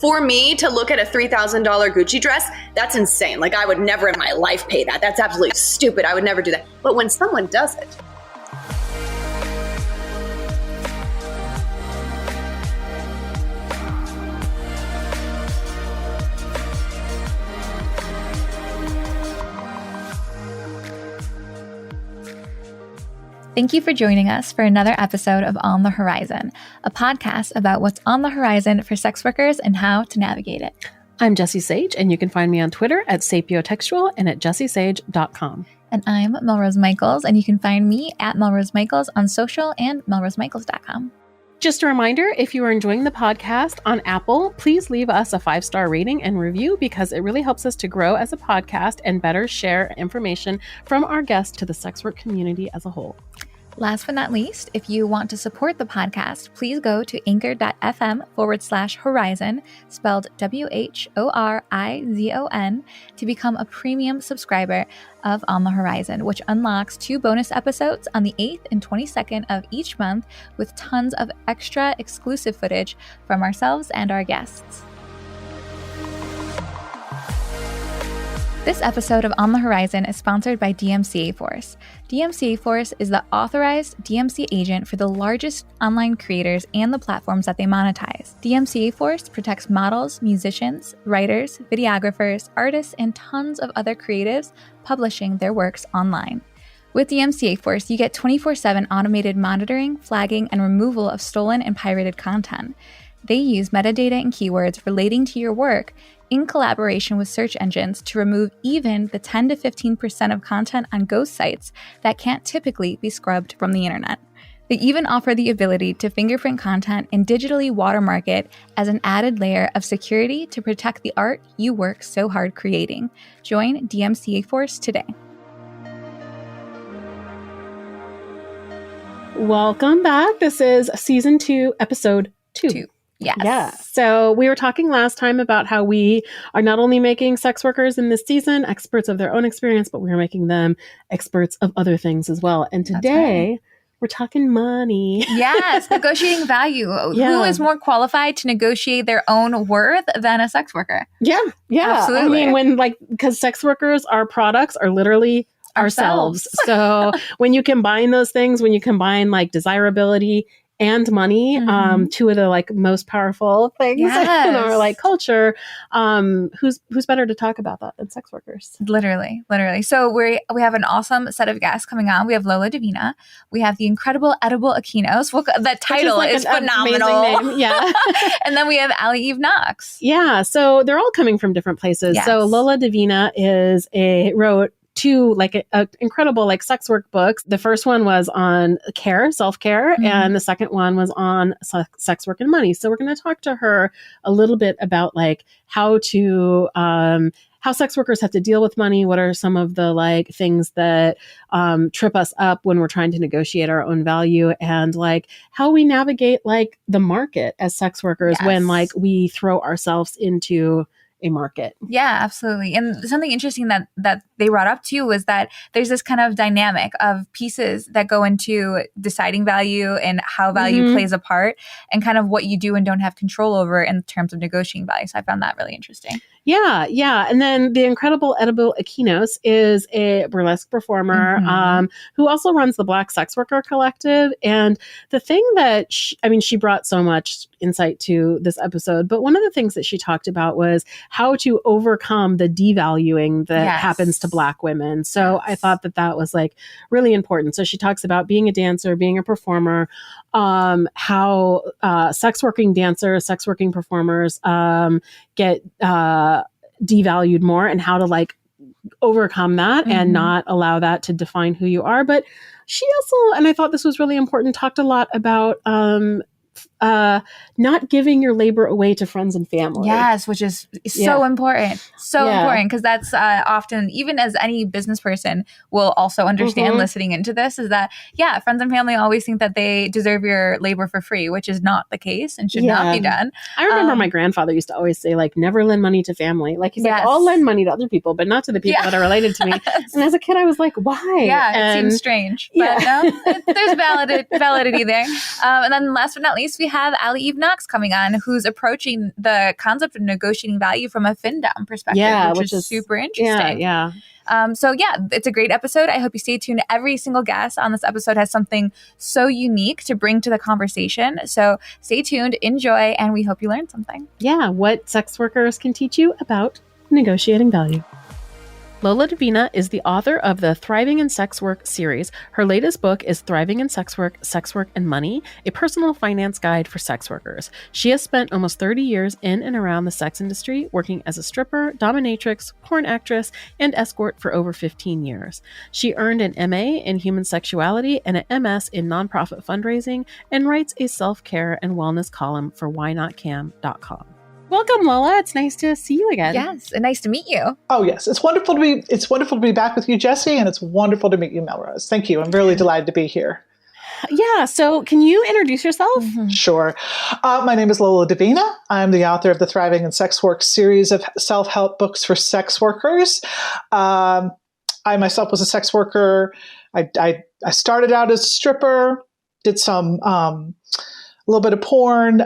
For me to look at a $3,000 Gucci dress, that's insane. Like, I would never in my life pay that. That's absolutely stupid. I would never do that. But when someone does it, Thank you for joining us for another episode of On the Horizon, a podcast about what's on the horizon for sex workers and how to navigate it. I'm Jessie Sage, and you can find me on Twitter at sapiotextual and at jessiesage.com. And I'm Melrose Michaels, and you can find me at Melrose Michaels on social and melrosemichaels.com. Just a reminder, if you are enjoying the podcast on Apple, please leave us a 5-star rating and review because it really helps us to grow as a podcast and better share information from our guests to the sex work community as a whole. Last but not least, if you want to support the podcast, please go to anchor.fm/Whorizon, spelled WHORIZON, to become a premium subscriber of On the Horizon, which unlocks 2 bonus episodes on the 8th and 22nd of each month with tons of extra exclusive footage from ourselves and our guests. This episode of On the Horizon is sponsored by DMCA Force. DMCA Force is the authorized DMC agent for the largest online creators and the platforms that they monetize. DMCA Force protects models, musicians, writers, videographers, artists, and tons of other creatives publishing their works online. With DMCA Force, you get 24/7 automated monitoring, flagging, and removal of stolen and pirated content. They use metadata and keywords relating to your work in collaboration with search engines to remove even the 10 to 15% of content on ghost sites that can't typically be scrubbed from the internet. They even offer the ability to fingerprint content and digitally watermark it as an added layer of security to protect the art you work so hard creating. Join DMCA Force today. Welcome back. This is Season 2, Episode 2. Yes. Yeah. So we were talking last time about how we are not only making sex workers in this season experts of their own experience, but we're making them experts of other things as well. And today we're talking money. Yes. Negotiating value. Yeah. Who is more qualified to negotiate their own worth than a sex worker? Yeah. Absolutely. I mean, because sex workers, our products are literally ourselves. So when you combine those things, when you combine like desirability and money, two of the most powerful things in our culture. Who's better to talk about that than sex workers? Literally. So we have an awesome set of guests coming on. We have Lola Davina. We have the Incredible Edible Akynos. That title is phenomenal. Yeah. And then we have Allie Eve Knox. Yeah. So they're all coming from different places. Yes. So Lola Davina wrote 2 incredible sex work books. The first one was on self-care, and the second one was on sex work and money. So we're going to talk to her a little bit about how sex workers have to deal with money. What are some of the things that trip us up when we're trying to negotiate our own value, and how we navigate the market as sex workers when we throw ourselves into a market. Yeah, absolutely. And something interesting that they brought up too was that there's this kind of dynamic of pieces that go into deciding value and how value plays a part, and kind of what you do and don't have control over in terms of negotiating value. So I found that really interesting. Yeah. And then the Incredible Edible Akynos is a burlesque performer who also runs the Black Sex Worker Collective. And the thing that she brought so much insight to this episode, but one of the things that she talked about was how to overcome the devaluing that happens to Black women. So I thought that was really important. So she talks about being a dancer, being a performer, how sex working performers get devalued more, and how to overcome that and not allow that to define who you are. But she also, and I thought this was really important, talked a lot about not giving your labor away to friends and family. Yes, which is so important. Important, because that's often, even as any business person will also understand listening into this, is that, friends and family always think that they deserve your labor for free, which is not the case and should not be done. I remember my grandfather used to always say, never lend money to family. He's I'll lend money to other people, but not to the people that are related to me. And as a kid, I was like, why? Yeah, it seems strange. But no, there's validity there. And then last but not least, we have Allie Eve Knox coming on, who's approaching the concept of negotiating value from a FinDom perspective, which is super interesting. Yeah. It's a great episode. I hope you stay tuned. Every single guest on this episode has something so unique to bring to the conversation. So stay tuned, enjoy, and we hope you learned something. Yeah, what sex workers can teach you about negotiating value. Lola Davina is the author of the Thriving in Sex Work series. Her latest book is Thriving in Sex Work, and Money, a personal finance guide for sex workers. She has spent almost 30 years in and around the sex industry, working as a stripper, dominatrix, porn actress, and escort for over 15 years. She earned an MA in human sexuality and an MS in nonprofit fundraising, and writes a self-care and wellness column for whynotcam.com. Welcome, Lola. It's nice to see you again. Yes, and nice to meet you. Oh, yes. It's wonderful to be back with you, Jessie, and it's wonderful to meet you, Melrose. Thank you. I'm really delighted to be here. Yeah. So can you introduce yourself? Sure. My name is Lola Davina. I'm the author of the Thriving in Sex Work series of self-help books for sex workers. I myself was a sex worker. I started out as a stripper, did some a little bit of porn,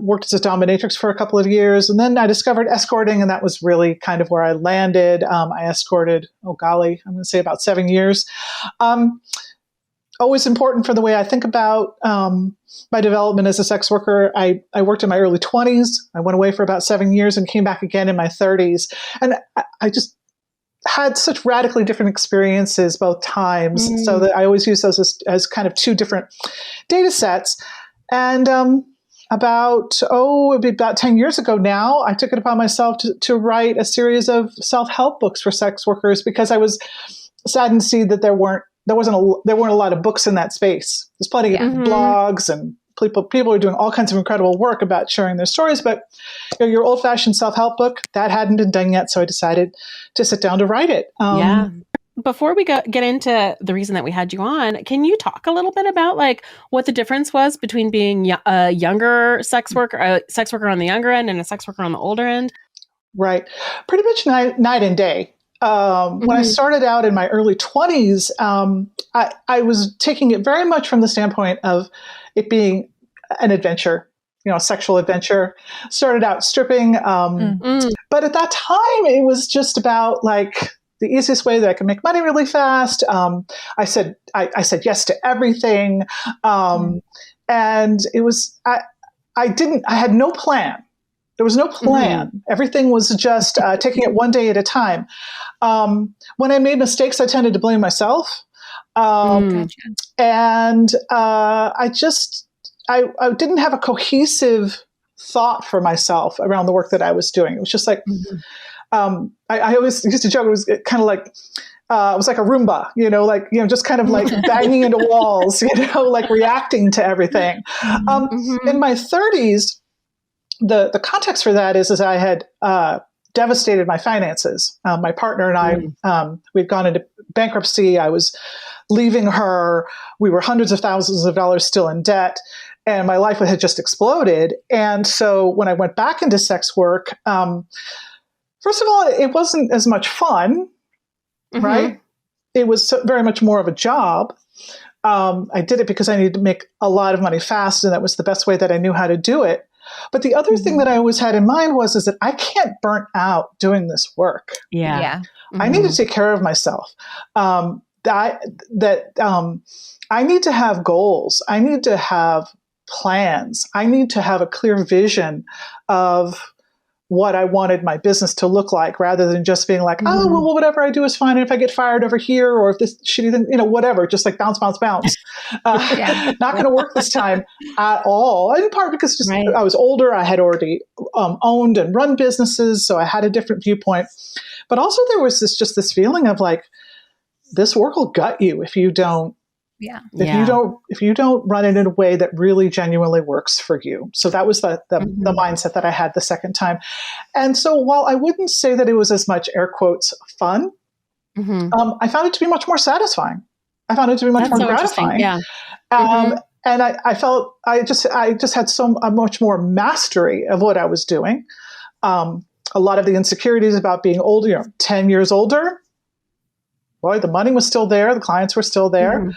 worked as a dominatrix for a couple of years, and then I discovered escorting, and that was really kind of where I landed. I escorted, I'm going to say about 7 years. Always important for the way I think about my development as a sex worker. I worked in my early 20s. I went away for about 7 years and came back again in my 30s. And I just had such radically different experiences both times, so that I always use those as kind of two different data sets. And it'd be about 10 years ago now, I took it upon myself to write a series of self-help books for sex workers, because I was saddened to see that there weren't a lot of books in that space. There's plenty of blogs, and people are doing all kinds of incredible work about sharing their stories, but your old-fashioned self-help book, that hadn't been done yet, so I decided to sit down to write it. Before we get into the reason that we had you on, can you talk a little bit about what the difference was between being a younger sex worker on the younger end and a sex worker on the older end? Right. Pretty much night and day. When I started out in my early 20s, I was taking it very much from the standpoint of it being an adventure, a sexual adventure. Started out stripping, but at that time it was just about the easiest way that I could make money really fast. I said yes to everything. And it was, I had no plan. There was no plan. Everything was just taking it one day at a time. When I made mistakes, I tended to blame myself. And I didn't have a cohesive thought for myself around the work that I was doing. It was just I always used to joke, it was kind of it was like a Roomba, just kind of banging into walls, reacting to everything. In my 30s, the context for that is I had devastated my finances. My partner and I, we'd gone into bankruptcy. I was leaving her. We were hundreds of thousands of dollars still in debt, and my life had just exploded. And so when I went back into sex work, first of all, it wasn't as much fun, right? It was very much more of a job. I did it because I needed to make a lot of money fast, and that was the best way that I knew how to do it. But the other thing that I always had in mind was that I can't burn out doing this work. Yeah. I need to take care of myself. I need to have goals. I need to have plans. I need to have a clear vision of what I wanted my business to look like, rather than just being whatever I do is fine. And if I get fired over here, or if this shitty thing, whatever, just bounce, bounce, bounce. Not going to work this time at all. In part because I was older. I had already owned and run businesses, so I had a different viewpoint. But also there was this feeling of this work will gut you if you don't. If you don't run it in a way that really genuinely works for you. So that was the mindset that I had the second time. And so while I wouldn't say that it was as much air quotes fun, I found it to be much more satisfying. I found it to be much more gratifying. Yeah. And I felt I just had much more mastery of what I was doing. A lot of the insecurities about being older, 10 years older, boy, the money was still there. The clients were still there.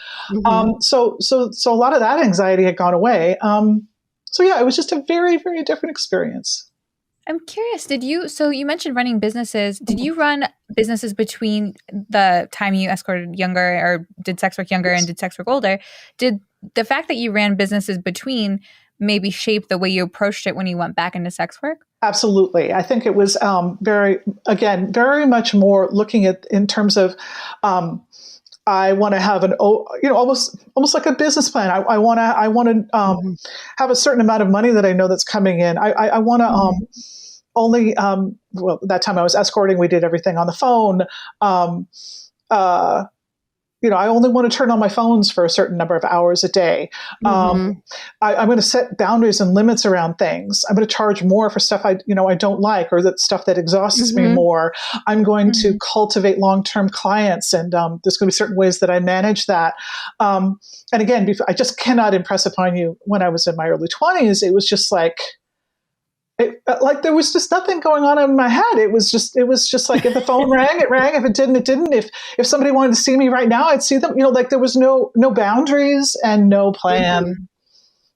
So a lot of that anxiety had gone away. yeah, it was just a very, very different experience. I'm curious, so you mentioned running businesses. Did you run businesses between the time you escorted younger or did sex work younger and did sex work older? Did the fact that you ran businesses between maybe shape the way you approached it when you went back into sex work? Absolutely. I think it was very much more looking at in terms of I want to have almost like a business plan. I want to have a certain amount of money that I know that's coming in. I want to only that time I was escorting, we did everything on the phone. I only want to turn on my phones for a certain number of hours a day. I'm going to set boundaries and limits around things. I'm going to charge more for stuff I don't like, or that stuff that exhausts me more. I'm going to cultivate long-term clients, and there's going to be certain ways that I manage that. And again, I just cannot impress upon you, when I was in my early 20s, it was just like, there was just nothing going on in my head. It was just like, if the phone rang, it rang. If it didn't, it didn't. If somebody wanted to see me right now, I'd see them. There was no boundaries and no plan,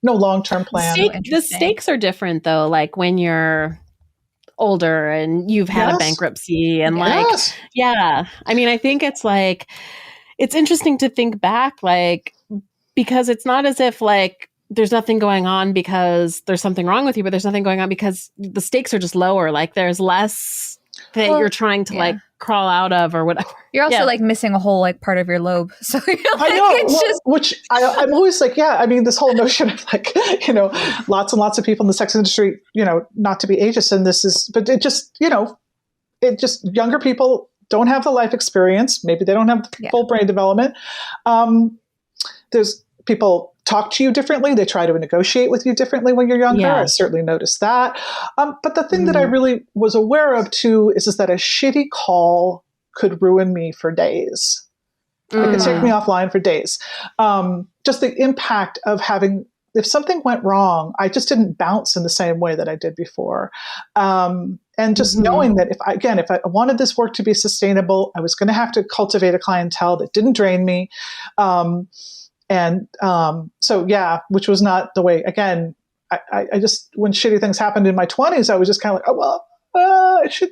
no long-term plan. The stakes are different though. Like when you're older and you've had a bankruptcy and I mean, I think it's like, it's interesting to think back, because it's not as if there's nothing going on because there's something wrong with you, but there's nothing going on because the stakes are just lower. There's less that you're trying to crawl out of or whatever. You're also missing a whole part of your lobe. So you're I know, which I'm always I mean, this whole notion of lots and lots of people in the sex industry, not to be ageist, and but it just younger people don't have the life experience. Maybe they don't have the full brain development. There's people talk to you differently. They try to negotiate with you differently when you're younger. I certainly noticed that. But the thing that I really was aware of too is that a shitty call could ruin me for days. It could take me offline for days. Just the impact of if something went wrong, I just didn't bounce in the same way that I did before. And just knowing that if I wanted this work to be sustainable, I was going to have to cultivate a clientele that didn't drain me. Which was not the way, again, I just, when shitty things happened in my 20s, I was just kind of it should,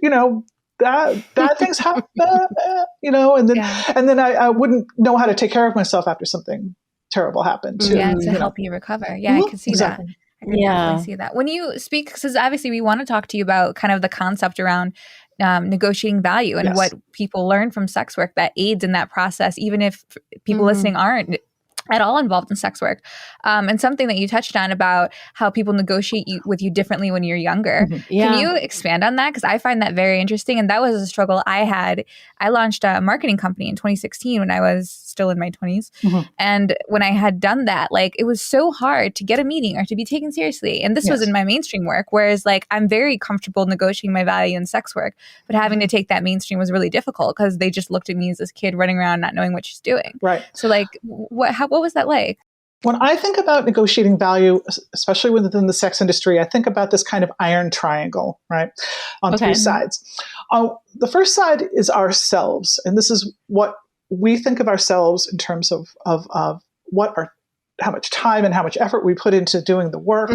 bad things happen, and then I wouldn't know how to take care of myself after something terrible happened. To help you recover. Yeah, I can see that. I can definitely see that. When you speak, because obviously we want to talk to you about kind of the concept around negotiating value and what people learn from sex work that aids in that process, even if people listening aren't at all involved in sex work. And something that you touched on about how people negotiate with you differently when you're younger. Can you expand on that? Because I find that very interesting. And that was a struggle I had. I launched a marketing company in 2016 when I was still in my 20s. And when I had done that, it was so hard to get a meeting or to be taken seriously. And this was in my mainstream work. Whereas I'm very comfortable negotiating my value in sex work, but having to take that mainstream was really difficult because they just looked at me as this kid running around not knowing what she's doing. Right. So what was that like? When I think about negotiating value, especially within the sex industry, I think about this kind of iron triangle, right? On three sides. The first side is ourselves. And this is what we think of ourselves in terms of how much time and how much effort we put into doing the work,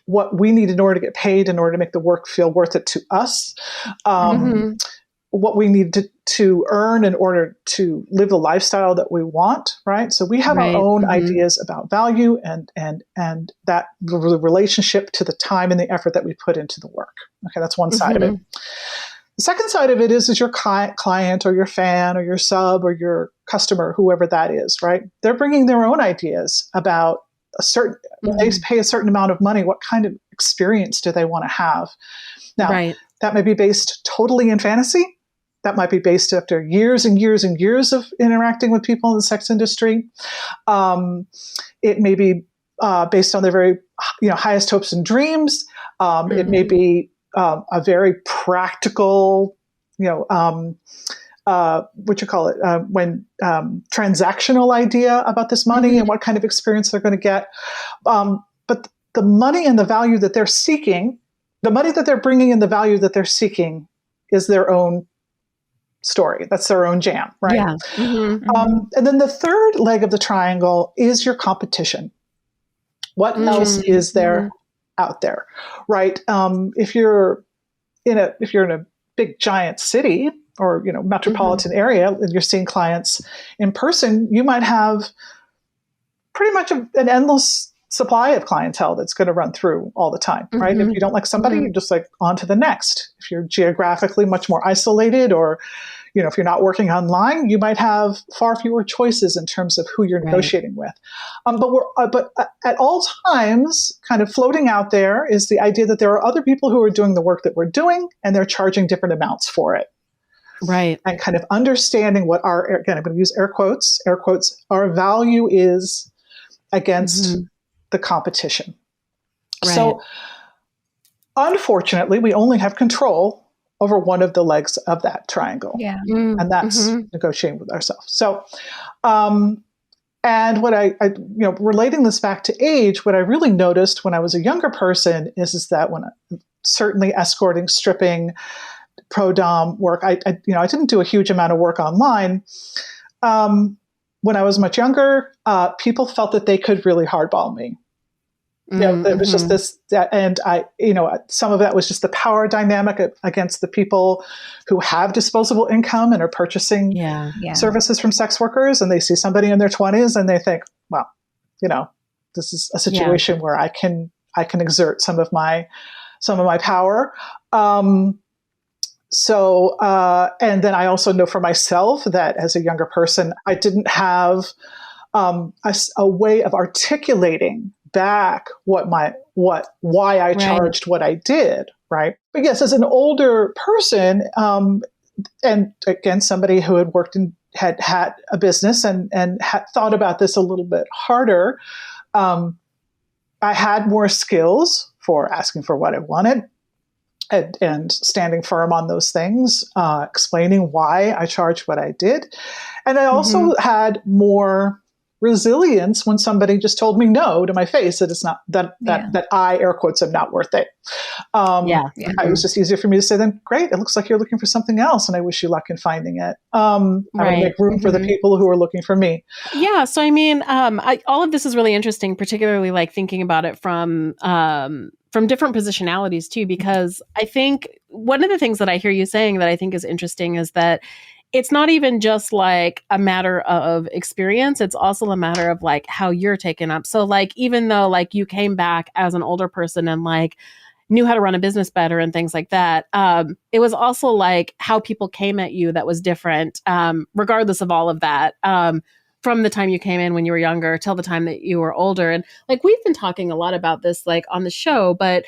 what we need in order to get paid, in order to make the work feel worth it to us, what we need to earn in order to live the lifestyle that we want, right? So we have our own ideas about value and that relationship to the time and the effort that we put into the work. Okay, that's one side of it. The second side of it is your client or your fan or your sub or your customer, whoever that is, right? They're bringing their own ideas about when they pay a certain amount of money, what kind of experience do they want to have? Now, that may be based totally in fantasy. That might be based after years and years and years of interacting with people in the sex industry. It may be based on their very highest hopes and dreams. It may be a very practical, when transactional idea about this money and what kind of experience they're going to get. But the money and the value that they're seeking, the money that they're bringing and the value that they're seeking is their own story. That's their own jam, right? Yeah. And then the third leg of the triangle is your competition. What else is there out there, right? If you're in a big giant city or metropolitan area and you're seeing clients in person, you might have pretty much an endless supply of clientele that's going to run through all the time, right? If you don't like somebody, you're just like on to the next. If you're geographically much more isolated, or if you're not working online, you might have far fewer choices in terms of who you're negotiating with. But at all times, kind of floating out there is the idea that there are other people who are doing the work that we're doing, and they're charging different amounts for it. Right. And kind of understanding what again, I'm going to use air quotes, our value is against the competition. Right. So unfortunately, we only have control over one of the legs of that triangle. Yeah. And that's negotiating with ourselves. So, and what I relating this back to age, what I really noticed when I was a younger person is that when certainly escorting, stripping, pro-dom work, I didn't do a huge amount of work online. When I was much younger, people felt that they could really hardball me. There was just this, and some of that was just the power dynamic against the people who have disposable income and are purchasing services from sex workers, and they see somebody in their 20s and they think, well, this is a situation where I can exert some of my power. So, and then I also know for myself that as a younger person, I didn't have a way of articulating back why I charged what I did, right? But yes, as an older person, and again, somebody who had worked in had a business and had thought about this a little bit harder, I had more skills for asking for what I wanted and standing firm on those things, explaining why I charged what I did. And I also had more resilience when somebody just told me no to my face, that it's not that I, air quotes, am not worth it. It was just easier for me to say then, great, it looks like you're looking for something else, and I wish you luck in finding it. I would make room for the people who are looking for me. Yeah. So, I mean, all of this is really interesting, particularly like thinking about it from different positionalities too, because I think one of the things that I hear you saying that I think is interesting is that it's not even just like a matter of experience. It's also a matter of like how you're taken up. So like, even though like you came back as an older person and like knew how to run a business better and things like that, it was also like how people came at you that was different, regardless of all of that, from the time you came in when you were younger till the time that you were older. And like, we've been talking a lot about this like on the show, but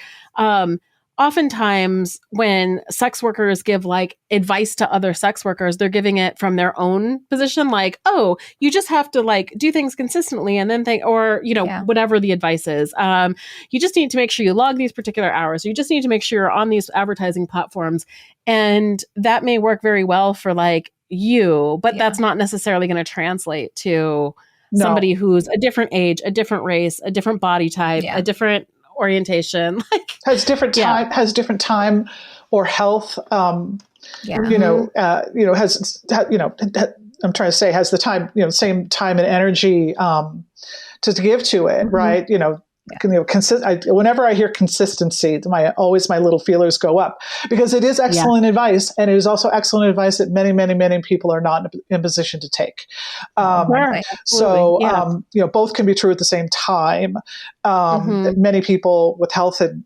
oftentimes when sex workers give like advice to other sex workers, they're giving it from their own position. Like, oh, you just have to like do things consistently and then whatever the advice is. You just need to make sure you log these particular hours. You just need to make sure you're on these advertising platforms. And that may work very well for like you, but that's not necessarily going to translate to somebody who's a different age, a different race, a different body type, a different orientation, like has different time or health. I'm trying to say has the time, same time and energy to give to it, right? Whenever I hear consistency, my little feelers go up, because it is excellent advice, and it is also excellent advice that many, many, many people are not in position to take. Both can be true at the same time. That many people with health and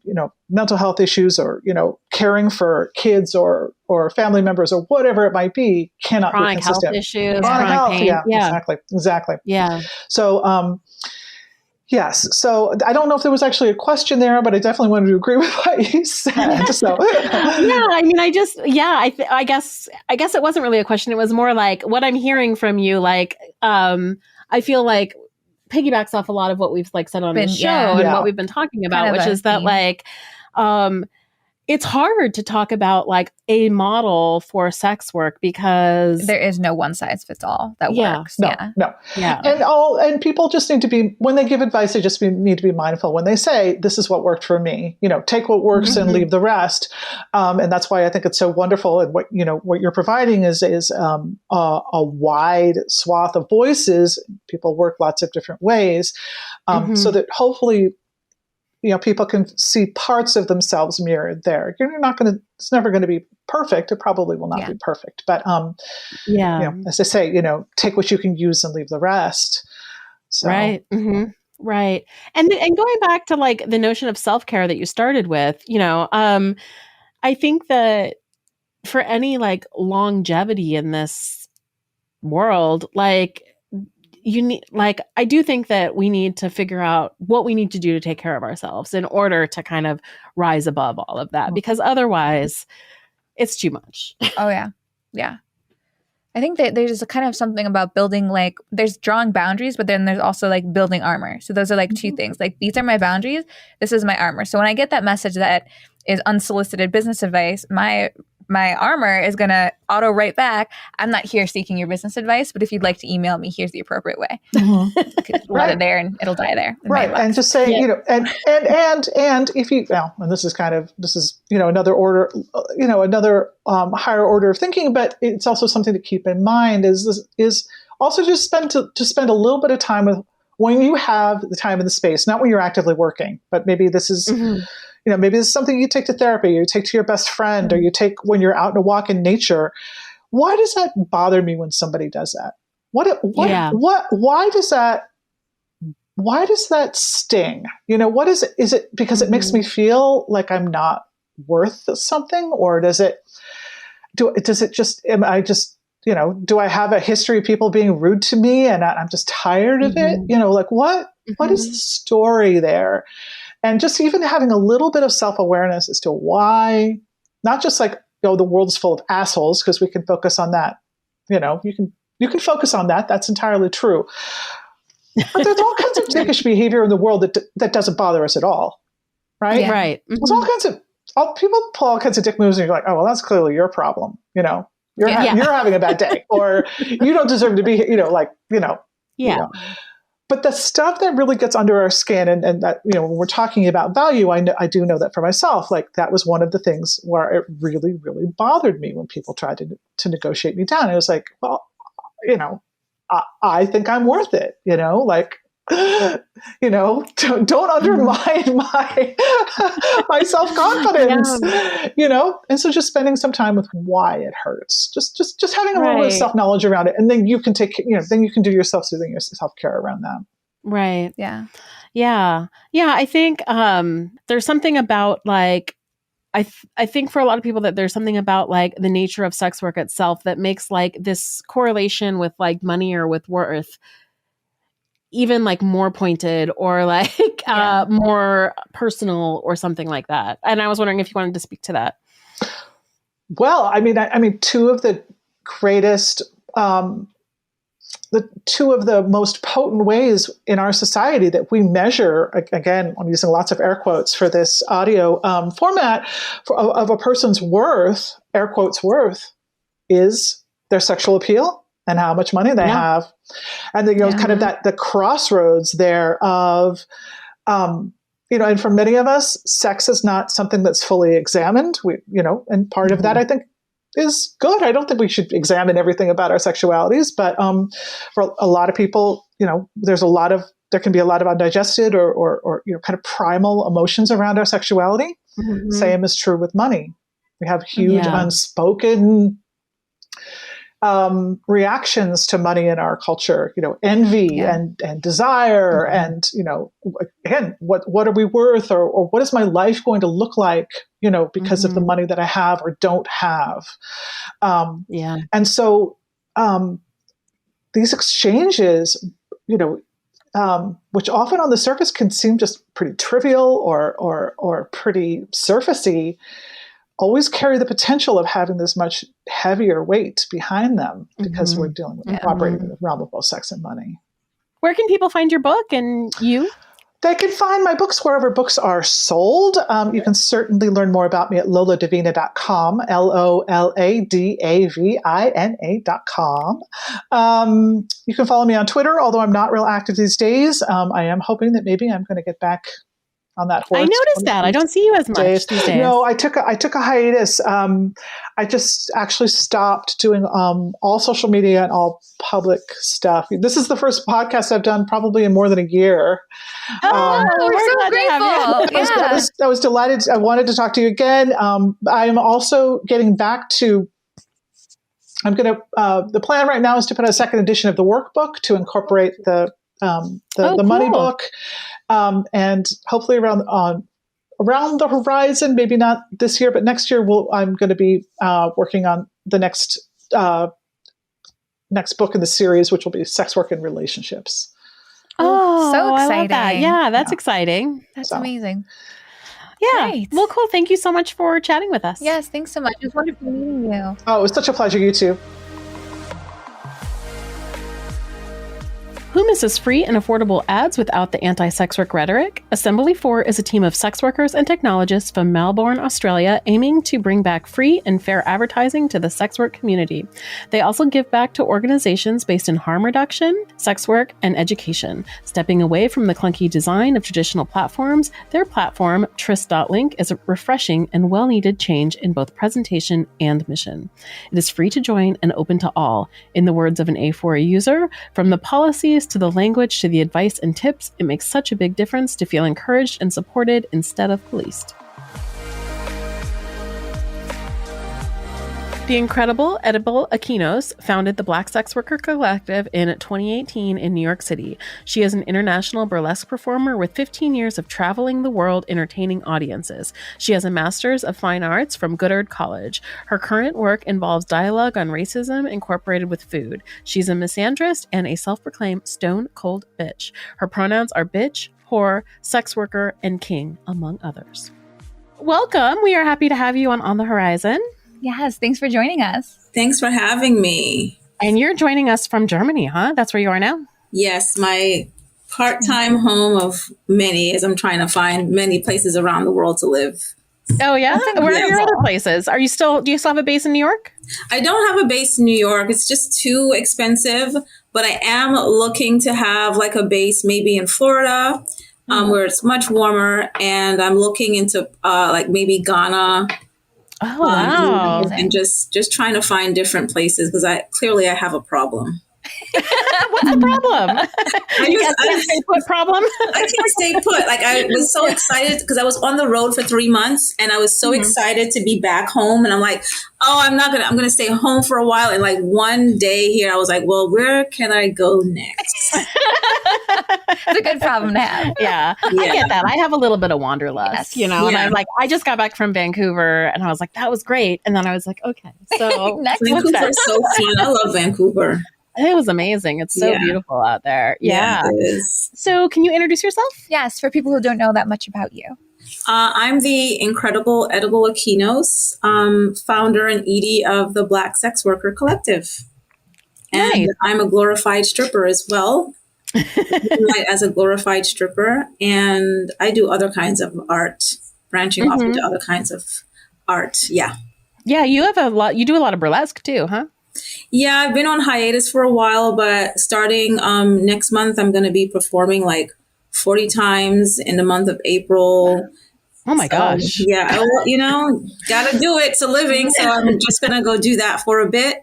mental health issues, or caring for kids or family members or whatever it might be, cannot chronic be consistent. Health issues, chronic pain. Exactly. Yeah. So. Yes. So I don't know if there was actually a question there, but I definitely wanted to agree with what you said. So I mean, I guess it wasn't really a question. It was more like what I'm hearing from you. Like, I feel like piggybacks off a lot of what we've like said on the show and what we've been talking about, which is that like, it's hard to talk about like a model for sex work because there is no one size fits all that works. No. And people just need to be, when they give advice, they just need to be mindful when they say, this is what worked for me, take what works and leave the rest. And that's why I think it's so wonderful. And what you're providing is a wide swath of voices. People work lots of different ways. So that hopefully, people can see parts of themselves mirrored there. It's never going to be perfect. It probably will not be perfect. But, as I say, take what you can use and leave the rest. So. Right. Mm-hmm. Right. And going back to like the notion of self-care that you started with, I think that for any like longevity in this world, like, I do think that we need to figure out what we need to do to take care of ourselves in order to kind of rise above all of that, because otherwise it's too much. Oh yeah. Yeah. I think that there's kind of something about building, like there's drawing boundaries, but then there's also like building armor. So those are like two things. Like these are my boundaries. This is my armor. So when I get that message that is unsolicited business advice, my armor is going to auto write back, I'm not here seeking your business advice, but if you'd like to email me, here's the appropriate way. Let it there and it'll die there. Right. And just say, and if you, and this is another order, another higher order of thinking, but it's also something to keep in mind is also just spend a little bit of time with, when you have the time and the space, not when you're actively working, but maybe this is, maybe this is something you take to therapy, or you take to your best friend, or you take when you're out on a walk in nature. Why does that bother me when somebody does that? Why does that sting? What is it? Is it because it makes me feel like I'm not worth something, or does it just, am I just, do I have a history of people being rude to me and I'm just tired of it? What is the story there? And just even having a little bit of self-awareness as to why, not just like, the world is full of assholes, because we can focus on that. You can focus on that. That's entirely true. But there's all kinds of dickish behavior in the world that doesn't bother us at all. Right? Yeah. Right. There's all kinds of, people pull all kinds of dick moves and you're like, oh, well, that's clearly your problem. You're having a bad day, or you don't deserve to be here, But the stuff that really gets under our skin, and that, when we're talking about value, I do know that for myself, like that was one of the things where it really, really bothered me when people tried to negotiate me down. It was like, well, I think I'm worth it, don't undermine my self-confidence, and so just spending some time with why it hurts, just having a little bit of self-knowledge around it, and then you can then you can do your self-soothing, your self-care around that. Right. Yeah. I think there's something about like, I think for a lot of people that there's something about like the nature of sex work itself that makes like this correlation with like money or with worth even like more pointed, or like more personal or something like that. And I was wondering if you wanted to speak to that. Well, I mean, two of the greatest, two of the most potent ways in our society that we measure, again, I'm using lots of air quotes for this audio format, of a person's worth, air quotes worth, is their sexual appeal and how much money they have. And kind of the crossroads there of, and for many of us, sex is not something that's fully examined. And part of that, I think, is good. I don't think we should examine everything about our sexualities, but for a lot of people, there can be a lot of undigested or kind of primal emotions around our sexuality. Mm-hmm. Same is true with money. We have huge unspoken reactions to money in our culture, envy and desire, and again, what are we worth, or what is my life going to look like, because of the money that I have or don't have, and so these exchanges, which often on the surface can seem just pretty trivial or pretty surfacey, always carry the potential of having this much heavier weight behind them, because we're dealing with operating in the realm of both sex and money. Where can people find your book and you? They can find my books wherever books are sold. You can certainly learn more about me at loladavina.com, LOLADAVINA.com. You can follow me on Twitter, although I'm not real active these days. I am hoping that maybe I'm going to get back on that horse. I noticed that. I don't see you as much these days. No, I took a hiatus. I just actually stopped doing all social media and all public stuff. This is the first podcast I've done probably in more than a year. We're so grateful. I was delighted. I wanted to talk to you again. I am also getting back to. The plan right now is to put out a second edition of the workbook to incorporate the money book. And hopefully around the horizon, maybe not this year, but next year, I'm going to be working on the next book in the series, which will be Sex Work and Relationships. Oh, so exciting. I love that. Yeah, that's exciting. That's amazing. Yeah. Great. Well, cool. Thank you so much for chatting with us. Yes, thanks so much. It was wonderful meeting you. Oh, it was such a pleasure. You too. Who misses free and affordable ads without the anti-sex work rhetoric? Assembly 4 is a team of sex workers and technologists from Melbourne, Australia, aiming to bring back free and fair advertising to the sex work community. They also give back to organizations based in harm reduction, sex work, and education. Stepping away from the clunky design of traditional platforms, their platform, Tris.link, is a refreshing and well-needed change in both presentation and mission. It is free to join and open to all. In the words of an A4 user, from the policies to the language to the advice and tips, it makes such a big difference to feel encouraged and supported instead of policed. The Incredible Edible Akynos founded the Black Sex Worker Collective in 2018 in New York City. She is an international burlesque performer with 15 years of traveling the world entertaining audiences. She has a Master's of Fine Arts from Goddard College. Her current work involves dialogue on racism incorporated with food. She's a misandrist and a self-proclaimed stone cold bitch. Her pronouns are bitch, whore, sex worker, and king, among others. Welcome. We are happy to have you on the Horizon. Yes, thanks for joining us. Thanks for having me. And you're joining us from Germany, huh? That's where you are now? Yes, my part-time home of many, as I'm trying to find many places around the world to live. Oh, yeah? Where are your other places? Do you still have a base in New York? I don't have a base in New York. It's just too expensive, but I am looking to have like a base maybe in Florida, where it's much warmer. And I'm looking into like maybe Ghana. Oh, wow. And just trying to find different places because I have a problem. What's the problem? I can't stay put problem. I can't stay put. Like I was so excited because I was on the road for 3 months and I was so excited to be back home. And I'm like, I'm going to stay home for a while. And like one day here, I was like, well, where can I go next? It's a good problem to have. Yeah. I get that. I have a little bit of wanderlust, and I'm like, I just got back from Vancouver and I was like, that was great. And then I was like, okay, so Vancouver is so fun. I love Vancouver. It was amazing. It's so beautiful out there. Yeah. It is. So can you introduce yourself? Yes, for people who don't know that much about you. I'm the Incredible Edible Akynos, founder and ED of the Black Sex Worker Collective. And nice. I'm a glorified stripper as well. As a glorified stripper. And I do other kinds of art, branching off into other kinds of art. Yeah. Yeah, you do a lot of burlesque too, huh? Yeah, I've been on hiatus for a while, but starting next month, I'm going to be performing like 40 times in the month of April. Oh my gosh. Yeah, got to do it. It's a living. So I'm just going to go do that for a bit,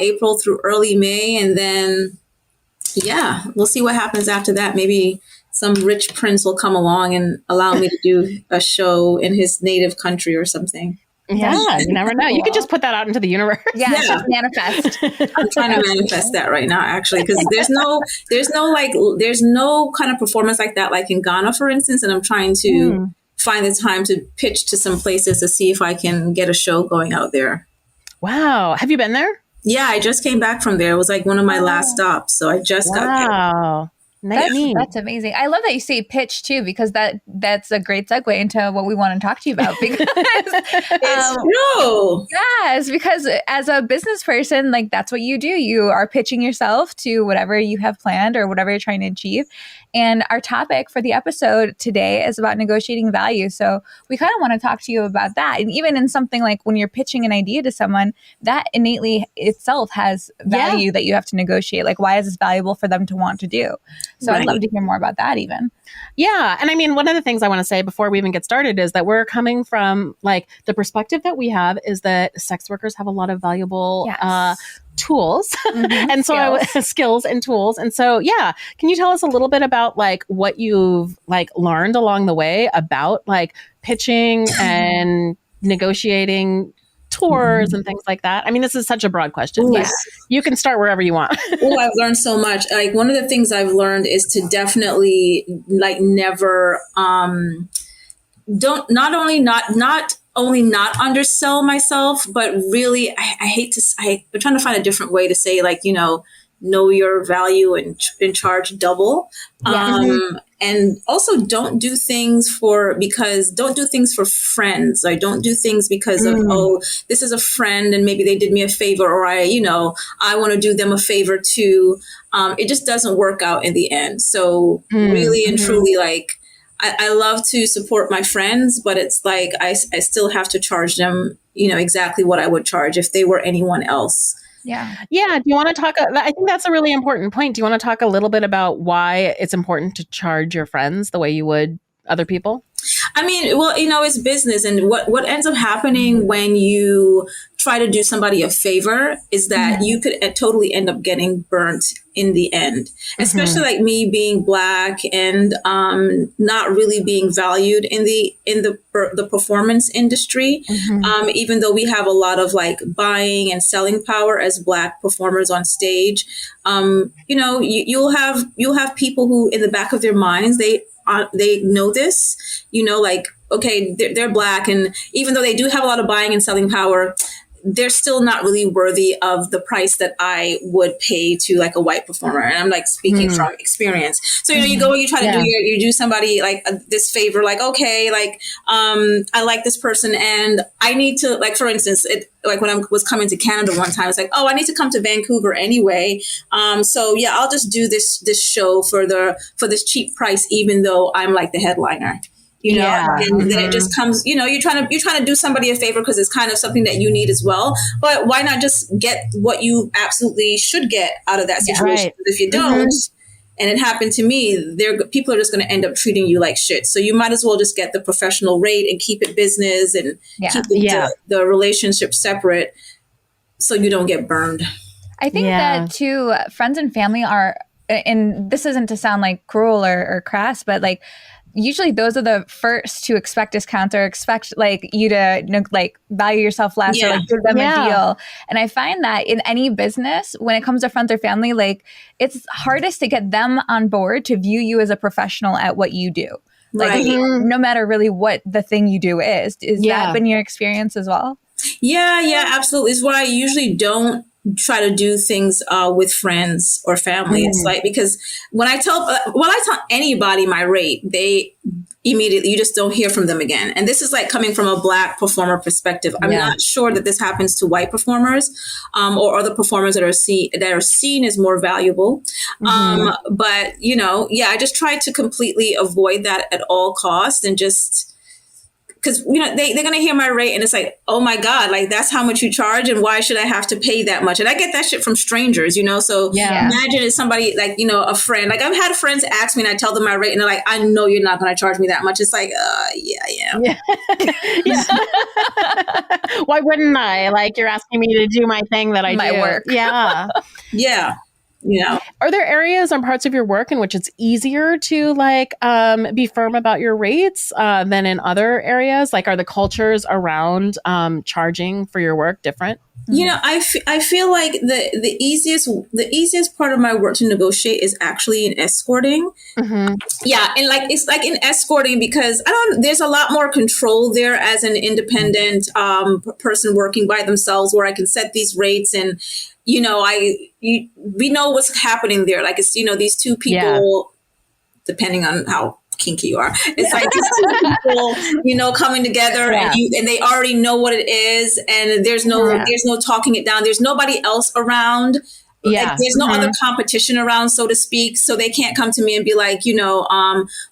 April through early May. And then, we'll see what happens after that. Maybe some rich prince will come along and allow me to do a show in his native country or something. Yeah, you never know. You could just put that out into the universe. Yeah. Manifest. I'm trying to manifest that right now, actually, because there's no kind of performance like that, like in Ghana, for instance. And I'm trying to find the time to pitch to some places to see if I can get a show going out there. Wow. Have you been there? Yeah, I just came back from there. It was like one of my last stops. So I just got there. That's amazing. I love that you say pitch too, because that's a great segue into what we want to talk to you about. Because it's true. Yes, because as a business person, like that's what you do. You are pitching yourself to whatever you have planned or whatever you're trying to achieve. And our topic for the episode today is about negotiating value. So we kind of want to talk to you about that. And even in something like when you're pitching an idea to someone, that innately itself has value that you have to negotiate. Like, why is this valuable for them to want to do? So I'd love to hear more about that even. Yeah. And I mean, one of the things I want to say before we even get started is that we're coming from like the perspective that we have is that sex workers have a lot of valuable tools and so skills and tools. And so, yeah, can you tell us a little bit about like what you've like learned along the way about like pitching and negotiating tours and things like that? I mean, this is such a broad question. Yes. You can start wherever you want. I've learned so much. Like one of the things I've learned is to definitely like never, not only not undersell myself, but really, I'm trying to find a different way to say like, know your value and charge double. And also don't do things for friends. I don't do things because of, this is a friend and maybe they did me a favor or I want to do them a favor too. It just doesn't work out in the end. So really and truly, like, I love to support my friends, but it's like, I still have to charge them, exactly what I would charge if they were anyone else. Yeah. Yeah. Do you want to talk? I think that's a really important point. Do you want to talk a little bit about why it's important to charge your friends the way you would other people? I mean, well, it's business. And what ends up happening when you try to do somebody a favor is that you could totally end up getting burnt in the end, especially like me being Black and not really being valued in the performance industry. Even though we have a lot of like buying and selling power as Black performers on stage, you'll have people who in the back of their minds, they know this, like, okay, they're Black. And even though they do have a lot of buying and selling power, they're still not really worthy of the price that I would pay to like a white performer. And I'm like speaking from experience. So, you go and you try to you do somebody like this favor, like, okay, like, I like this person and I need to, like, for instance, like when I was coming to Canada one time, it's like, I need to come to Vancouver anyway. So yeah, I'll just do this show for this cheap price, even though I'm like the headliner. And then it just comes, you're trying to do somebody a favor because it's kind of something that you need as well. But why not just get what you absolutely should get out of that situation? Right. If you don't, and it happened to me, people are just going to end up treating you like shit. So you might as well just get the professional rate and keep it business and keep the relationship separate so you don't get burned. I think that too, friends and family are, and this isn't to sound like cruel or crass, but like, usually those are the first to expect discounts or expect like you to like value yourself less or like give them a deal. And I find that in any business, when it comes to friends or family, like it's hardest to get them on board to view you as a professional at what you do. Like no matter really what the thing you do is that been your experience as well? Yeah, absolutely. It's why I usually don't try to do things with friends or family. It's like, because when I tell anybody my rate, they immediately, you just don't hear from them again. And this is like coming from a Black performer perspective. I'm not sure that this happens to white performers or other performers that are seen as more valuable. But I just try to completely avoid that at all costs and just, because, they're going to hear my rate and it's like, oh my God, like that's how much you charge and why should I have to pay that much? And I get that shit from strangers, so imagine it's somebody like, a friend. Like I've had friends ask me and I tell them my rate and they're like, I know you're not going to charge me that much. It's like, yeah. Why wouldn't I? Like you're asking me to do my thing that I my do. Work. Yeah. Yeah. Are there areas or parts of your work in which it's easier to like be firm about your rates than in other areas? Like, are the cultures around charging for your work different? I feel like the easiest part of my work to negotiate is actually in escorting. Yeah, and like it's like in escorting because there's a lot more control there as an independent person working by themselves, where I can set these rates and we know what's happening there. Like it's these two people depending on how kinky you are. It's like just two people, you know, coming together and they already know what it is, and there's no talking it down. The's nobody else around. Yeah. Like, there's no other competition around, so to speak. So they can't come to me and be like, you know,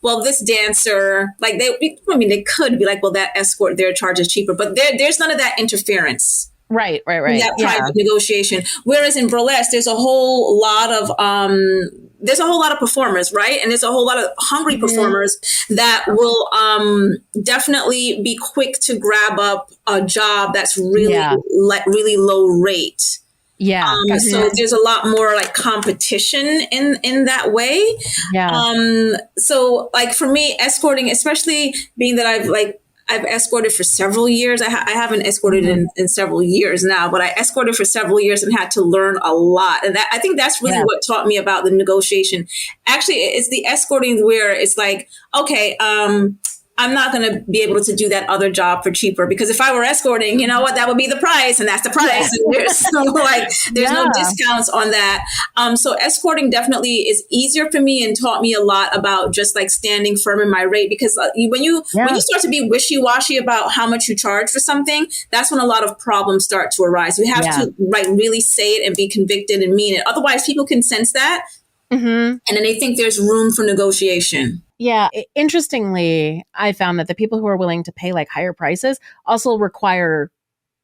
well, this dancer, like they could be like, well, that escort, their charge is cheaper, but there's none of that interference. Right. That private negotiation. Whereas in burlesque, there's a whole lot of performers, right? And there's a whole lot of hungry performers that will definitely be quick to grab up a job that's really really low rate. Yeah. So there's a lot more like competition in that way. Yeah. So like for me, escorting, especially being that I've escorted for several years. I haven't escorted in several years now, but I escorted for several years and had to learn a lot. And I think that's really what taught me about the negotiation. Actually, it's the escorting where it's like, okay, I'm not going to be able to do that other job for cheaper, because if I were escorting, you know what, that would be the price, and that's the price. And there's no discounts on that. So escorting definitely is easier for me and taught me a lot about just like standing firm in my rate, because when you start to be wishy-washy about how much you charge for something, that's when a lot of problems start to arise. You have to like really say it and be convicted and mean it. Otherwise, people can sense that. And then they think there's room for negotiation. Yeah. Interestingly, I found that the people who are willing to pay like higher prices also require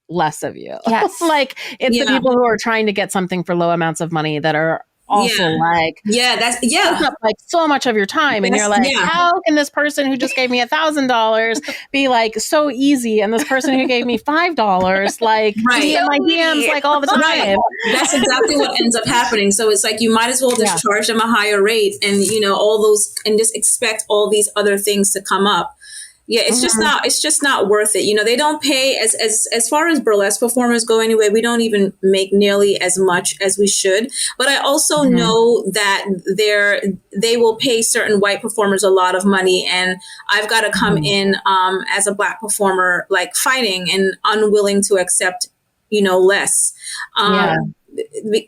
less of you. Yes. Like it's the people who are trying to get something for low amounts of money that are also like, took up like so much of your time. And you're like, how can this person who just gave me $1,000 be like so easy? And this person who gave me $5, like be in my DMs like all the time. Right. That's exactly what ends up happening. So it's like, you might as well just charge them a higher rate and, you know, all those, and just expect all these other things to come up. Yeah, it's just not worth it. You know, they don't pay as far as burlesque performers go anyway. We don't even make nearly as much as we should. But I also know that they will pay certain white performers a lot of money, and I've got to come in as a Black performer, like fighting and unwilling to accept, you know, less.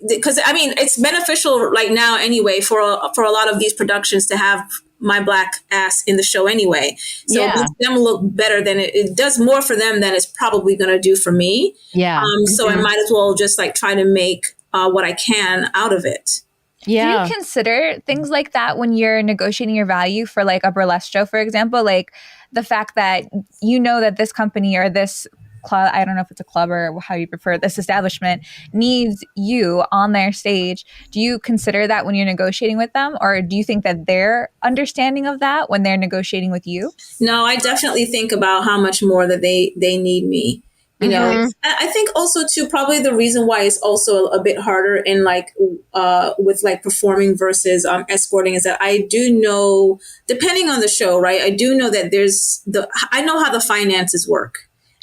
Because I mean, it's beneficial right now anyway for a lot of these productions to have my Black ass in the show anyway. So it makes them look better than it does more for them than it's probably going to do for me. Yeah. So I might as well just like try to make what I can out of it. Yeah. Do you consider things like that when you're negotiating your value for like a burlesque show, for example, like the fact that you know that this company or this club, I don't know if it's a club or how you prefer, this establishment needs you on their stage. Do you consider that when you're negotiating with them, or do you think that they're understanding of that when they're negotiating with you? No, I definitely think about how much more that they need me. You know, I think also too, probably the reason why it's also a bit harder in like with like performing versus escorting is that I do know, depending on the show, right? I do know that I know how the finances work.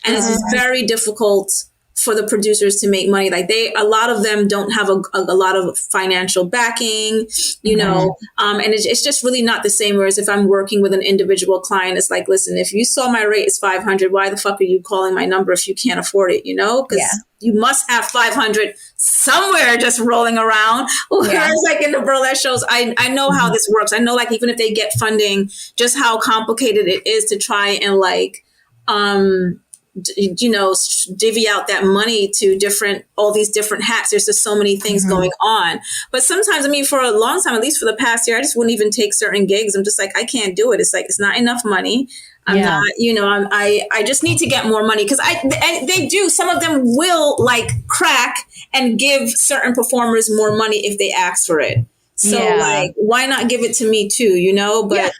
And it's very difficult for the producers to make money. Like a lot of them don't have a lot of financial backing, you know, and it's just really not the same. Whereas if I'm working with an individual client, it's like, listen, if you saw my rate is 500, why the fuck are you calling my number if you can't afford it? You know, because you must have 500 somewhere just rolling around. Whereas like in the burlesque shows, I know how this works. I know like even if they get funding, just how complicated it is to try and like, you know, divvy out that money to all these different hats. There's just so many things going on. But sometimes, I mean, for a long time, at least for the past year, I just wouldn't even take certain gigs. I'm just like, I can't do it. It's like, it's not enough money. I'm not, you know, I just need to get more money. Cause they do, some of them will like crack and give certain performers more money if they ask for it. So like, why not give it to me too, you know? But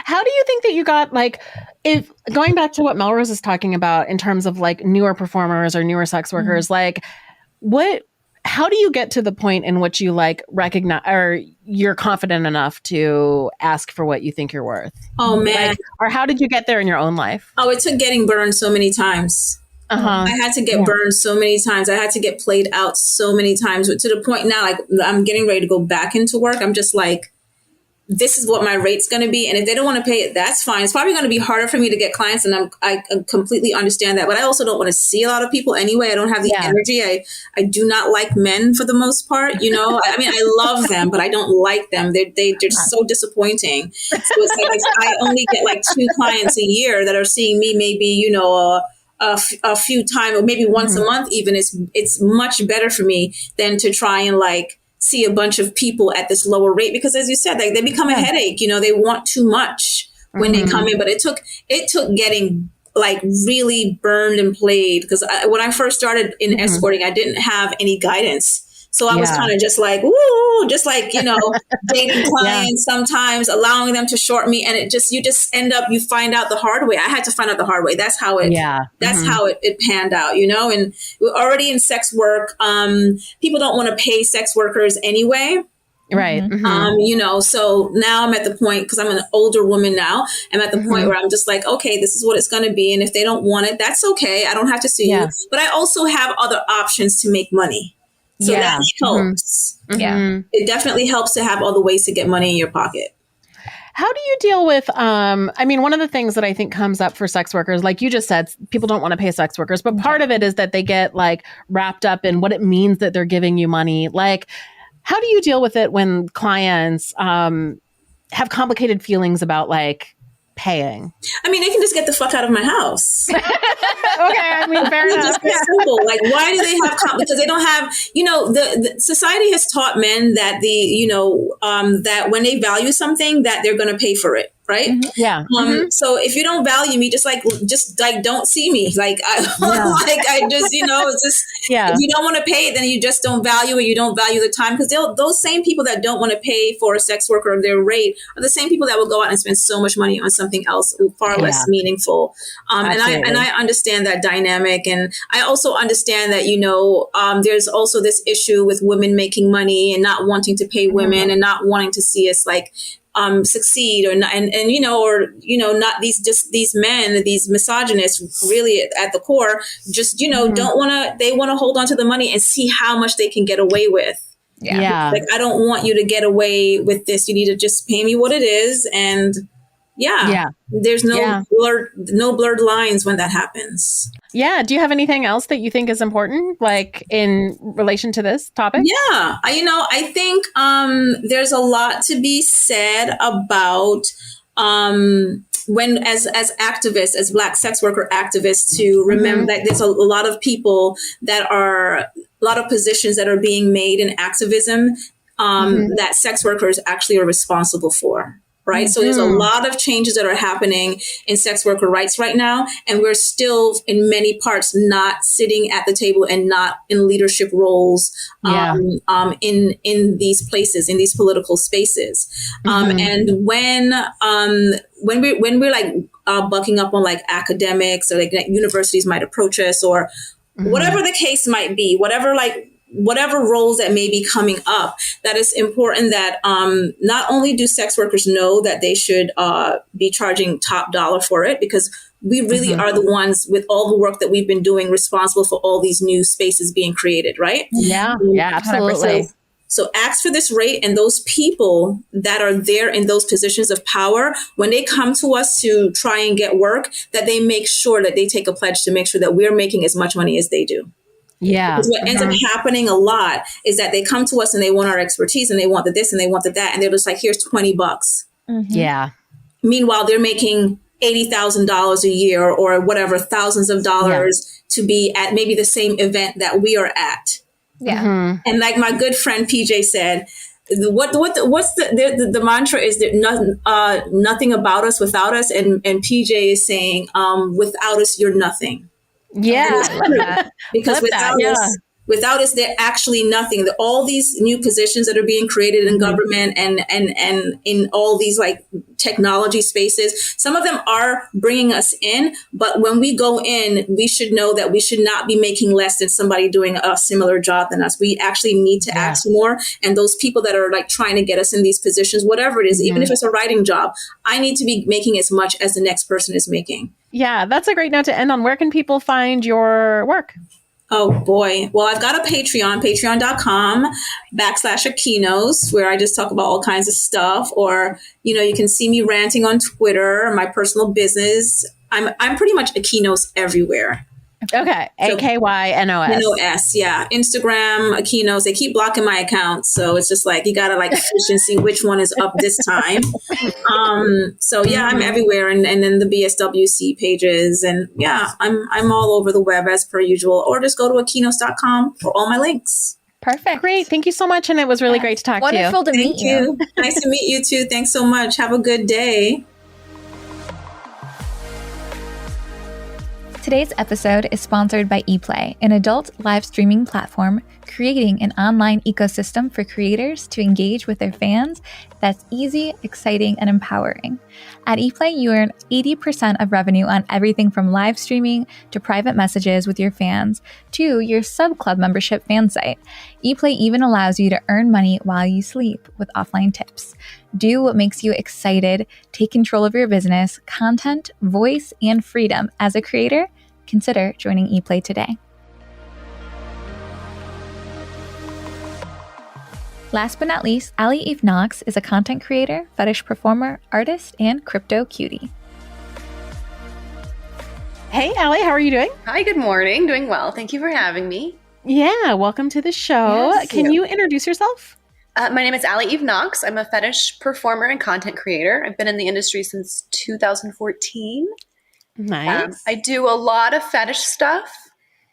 how do you think that you got like, if going back to what Melrose is talking about in terms of like newer performers or newer sex workers, like how do you get to the point in which you like recognize or you're confident enough to ask for what you think you're worth? Oh man. Like, or how did you get there in your own life? Oh, it took getting burned so many times. I had to get burned so many times. I had to get played out so many times, to the point now, like I'm getting ready to go back into work. I'm just like, this is what my rate's going to be. And if they don't want to pay it, that's fine. It's probably going to be harder for me to get clients. And I completely understand that. But I also don't want to see a lot of people anyway. I don't have the energy. I do not like men for the most part. You know, I mean, I love them, but I don't like them. They're so disappointing. So it's like if I only get like 2 clients a year that are seeing me maybe, you know, a few times or maybe once a month even, it's much better for me than to try and like see a bunch of people at this lower rate, because as you said, like they become a headache, you know, they want too much when they come in. But it took getting like really burned and played, because when I first started in escorting, I didn't have any guidance. So I was kind of just like, woo, just like, you know, dating clients, sometimes allowing them to short me. And you just end up, you find out the hard way. I had to find out the hard way. That's how it, how it panned out, you know, and we're already in sex work. People don't want to pay sex workers anyway. Right. You know, so now I'm at the point, because I'm an older woman now, I'm at the point where I'm just like, okay, this is what it's going to be. And if they don't want it, that's okay. I don't have to sue you. But I also have other options to make money. So that helps. It definitely helps to have other ways to get money in your pocket. How do you deal with, I mean, one of the things that I think comes up for sex workers, like you just said, people don't want to pay sex workers, but part of it is that they get like wrapped up in what it means that they're giving you money. Like, how do you deal with it when clients have complicated feelings about like paying? I mean, they can just get the fuck out of my house. Okay, I mean, fair enough. Just simple. Like, why do they have? Because they don't have. You know, the society has taught men that that when they value something, that they're going to pay for it. Right. So if you don't value me, just don't see me. Like, it's just, if you don't want to pay it, then you just don't value it. You don't value the time, because those same people that don't want to pay for a sex worker or their rate are the same people that will go out and spend so much money on something else far less meaningful. And I understand that dynamic. And I also understand that, you know, there's also this issue with women making money and not wanting to pay women and not wanting to see us like, succeed or not, and you know, or, you know, not these men, these misogynists really at the core, just, you know, they want to hold on to the money and see how much they can get away with. Like, I don't want you to get away with this. You need to just pay me what it is. And there's no blurred lines when that happens. Yeah. Do you have anything else that you think is important, like in relation to this topic? Yeah. I think there's a lot to be said about when as activists, as Black sex worker activists, to remember that there's a lot of people that are, a lot of positions that are being made in activism that sex workers actually are responsible for. Right. So there's a lot of changes that are happening in sex worker rights right now. And we're still in many parts not sitting at the table and not in leadership roles in these places, in these political spaces. And when we're like bucking up on like academics, or like universities might approach us, or whatever the case might be, whatever roles that may be coming up, that it's important that not only do sex workers know that they should be charging top dollar for it, because we really are the ones, with all the work that we've been doing, responsible for all these new spaces being created, right? Yeah, absolutely. So ask for this rate, and those people that are there in those positions of power, when they come to us to try and get work, that they make sure that they take a pledge to make sure that we're making as much money as they do. Yeah. Because what ends up happening a lot is that they come to us and they want our expertise, and they want the this and they want the that. And they're just like, here's $20. Yeah. Meanwhile, they're making $80,000 a year or whatever, thousands of dollars to be at maybe the same event that we are at. Yeah. And like my good friend PJ said, the mantra is that nothing about us without us. And PJ is saying, without us, you're nothing. Yeah. Because without us, they're actually nothing. All these new positions that are being created in government and in all these like technology spaces, some of them are bringing us in. But when we go in, we should know that we should not be making less than somebody doing a similar job than us. We actually need to ask more. And those people that are like trying to get us in these positions, whatever it is, even if it's a writing job, I need to be making as much as the next person is making. Yeah, that's a great note to end on. Where can people find your work? Oh boy. Well, I've got a Patreon, patreon.com/Akynos, where I just talk about all kinds of stuff. Or, you can see me ranting on Twitter, my personal business. I'm pretty much Akynos everywhere. Okay. So, Akynos. Akynos, yeah. Instagram, Akynos. They keep blocking my account. So it's just like, you got to fish and see which one is up this time. So yeah, I'm everywhere. And then the BSWC pages. And yeah, I'm all over the web as per usual. Or just go to Akynos.com for all my links. Perfect. Great. Thank you so much. And it was really great to talk to you. Wonderful to meet you. Nice to meet you too. Thanks so much. Have a good day. Today's episode is sponsored by ePlay, an adult live streaming platform creating an online ecosystem for creators to engage with their fans that's easy, exciting, and empowering. At ePlay, you earn 80% of revenue on everything from live streaming to private messages with your fans to your sub-club membership fan site. ePlay even allows you to earn money while you sleep with offline tips. Do what makes you excited, take control of your business, content, voice, and freedom as a creator. Consider joining ePlay today. Last but not least, Allie Eve Knox is a content creator, fetish performer, artist, and crypto cutie. Hey, Allie, how are you doing? Hi, good morning. Doing well. Thank you for having me. Yeah, welcome to the show. Yes, Can you introduce yourself? My name is Allie Eve Knox. I'm a fetish performer and content creator. I've been in the industry since 2014. Nice. I do a lot of fetish stuff.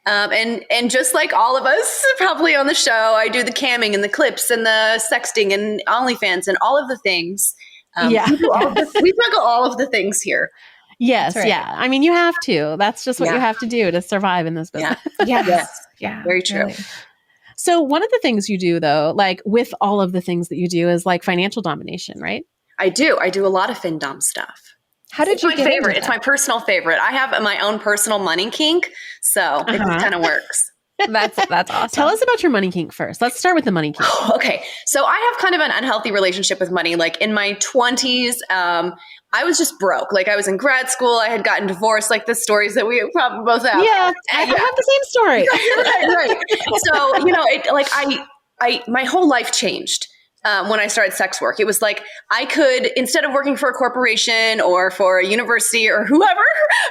And just like all of us probably on the show, I do the camming and the clips and the sexting and OnlyFans and all of the things. We juggle all of the things here. Yes. Right. Yeah. I mean, you have to. That's just what you have to do to survive in this business. Yes. Yeah. Very true. Really. So one of the things you do, though, like with all of the things that you do, is like financial domination, right? I do a lot of FinDom stuff. How did you my get favorite? into It's that? my personal favorite. I have my own personal money kink, so it kind of works. That's awesome. Tell us about your money kink first. Let's start with the money kink. Okay, so I have kind of an unhealthy relationship with money. Like in my 20s, I was just broke. Like I was in grad school. I had gotten divorced, like the stories that we probably both have. Yeah, I have the same story. right. So, my whole life changed. When I started sex work, it was like I could, instead of working for a corporation or for a university or whoever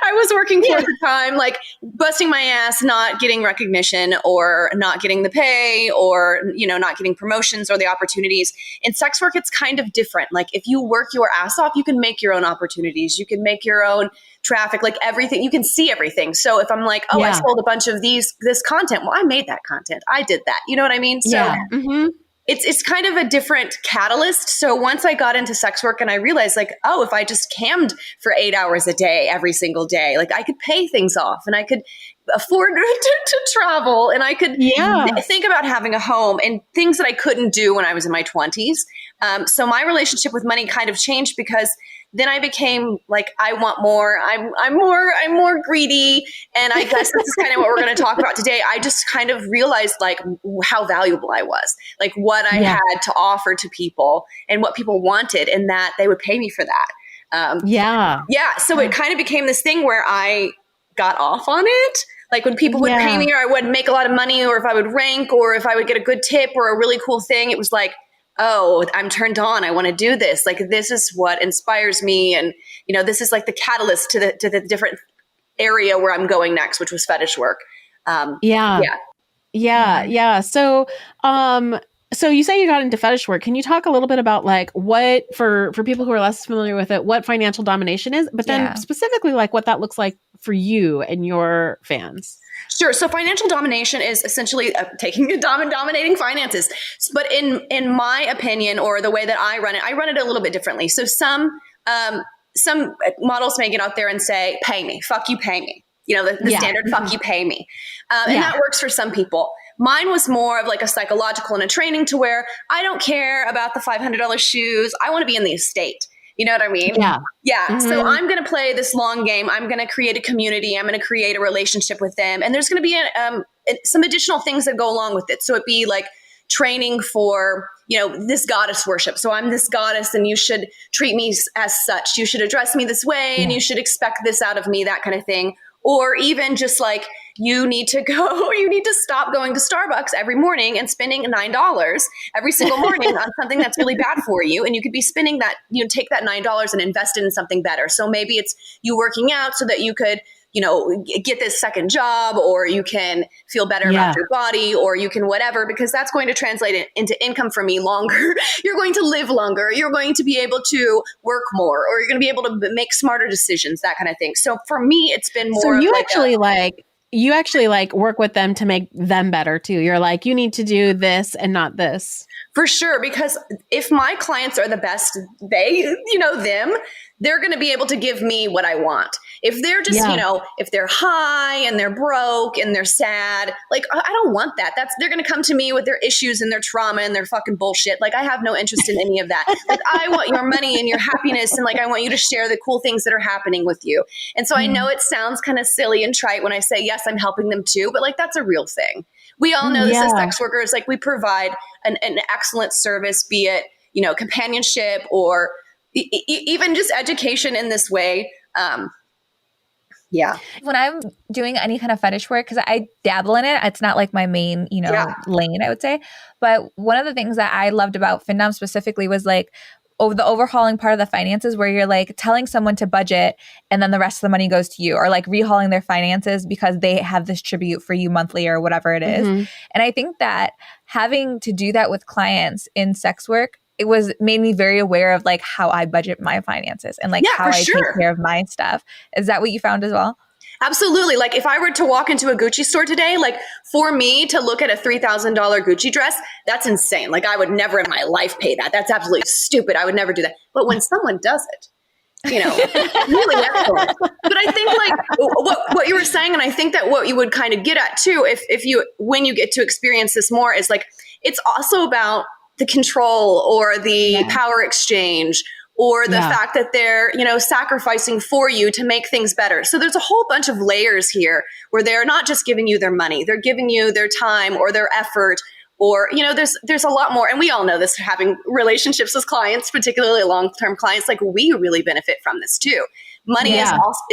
I was working for at the time, like busting my ass, not getting recognition or not getting the pay or, not getting promotions or the opportunities. In sex work, it's kind of different. Like if you work your ass off, you can make your own opportunities. You can make your own traffic, like everything. You can see everything. So if I'm like, I sold a bunch of this content. Well, I made that content. I did that. You know what I mean? So it's kind of a different catalyst. So once I got into sex work and I realized like, if I just cammed for 8 hours a day, every single day, like I could pay things off and I could afford to travel and I could think about having a home and things that I couldn't do when I was in my 20s. So my relationship with money kind of changed because then I became like, I want more. I'm more greedy. And I guess this is kind of what we're going to talk about today. I just kind of realized like how valuable I was, like what I had to offer to people and what people wanted and that they would pay me for that. So it kind of became this thing where I got off on it. Like when people would pay me or I would make a lot of money or if I would rank or if I would get a good tip or a really cool thing, it was like, I'm turned on. I want to do this. Like, this is what inspires me. And, this is like the catalyst to the different area where I'm going next, which was fetish work. So, so you say you got into fetish work. Can you talk a little bit about like what, for people who are less familiar with it, what financial domination is, but then specifically like what that looks like for you and your fans? Sure. So financial domination is essentially taking and dominating finances. But in my opinion, or the way that I run it a little bit differently. So some models may get out there and say, pay me, fuck you, pay me. The standard fuck you, pay me. And that works for some people. Mine was more of like a psychological and a training to where I don't care about the $500 shoes. I want to be in the estate. You know what I mean? Yeah. Mm-hmm. So I'm going to play this long game. I'm going to create a community. I'm going to create a relationship with them. And there's going to be some additional things that go along with it. So it'd be like training for, this goddess worship. So I'm this goddess and you should treat me as such. You should address me this way and you should expect this out of me, that kind of thing. or even just like, you need to stop going to Starbucks every morning and spending $9 every single morning on something that's really bad for you. And you could be spending that, take that $9 and invest it in something better. So maybe it's you working out so that you could, get this second job, or you can feel better about your body, or you can whatever, because that's going to translate into income for me longer. You're going to live longer. You're going to be able to work more, or you're going to be able to make smarter decisions, that kind of thing. So for me, it's been more. So you actually work with them to make them better too. You're like, you need to do this and not this. For sure. Because if my clients are the best, they're going to be able to give me what I want. If they're just, if they're high and they're broke and they're sad, like, I don't want that. They're going to come to me with their issues and their trauma and their fucking bullshit. Like, I have no interest in any of that. Like, I want your money and your happiness. And like, I want you to share the cool things that are happening with you. And so I know it sounds kind of silly and trite when I say, yes, I'm helping them too, but like, that's a real thing. We all know this as sex workers. Like, we provide an excellent service, be it, companionship or even just education in this way. When I'm doing any kind of fetish work, because I dabble in it, it's not like my main, lane, I would say. But one of the things that I loved about FinDom specifically was like, the overhauling part of the finances, where you're like telling someone to budget and then the rest of the money goes to you, or like rehauling their finances because they have this tribute for you monthly or whatever it is. And I think that having to do that with clients in sex work, it made me very aware of like how I budget my finances and like how I take care of my stuff. Is that what you found as well? Absolutely. Like, if I were to walk into a Gucci store today, like, for me to look at a $3,000 Gucci dress, that's insane. Like, I would never in my life pay that. That's absolutely stupid. I would never do that. But when someone does it, really excellent. But I think like what you were saying, and I think that what you would kind of get at too, when you get to experience this more, is like, it's also about the control or the power exchange, or the fact that they're, sacrificing for you to make things better. So there's a whole bunch of layers here where they're not just giving you their money, they're giving you their time or their effort, or, there's a lot more. And we all know this, having relationships with clients, particularly long-term clients, like, we really benefit from this too. Money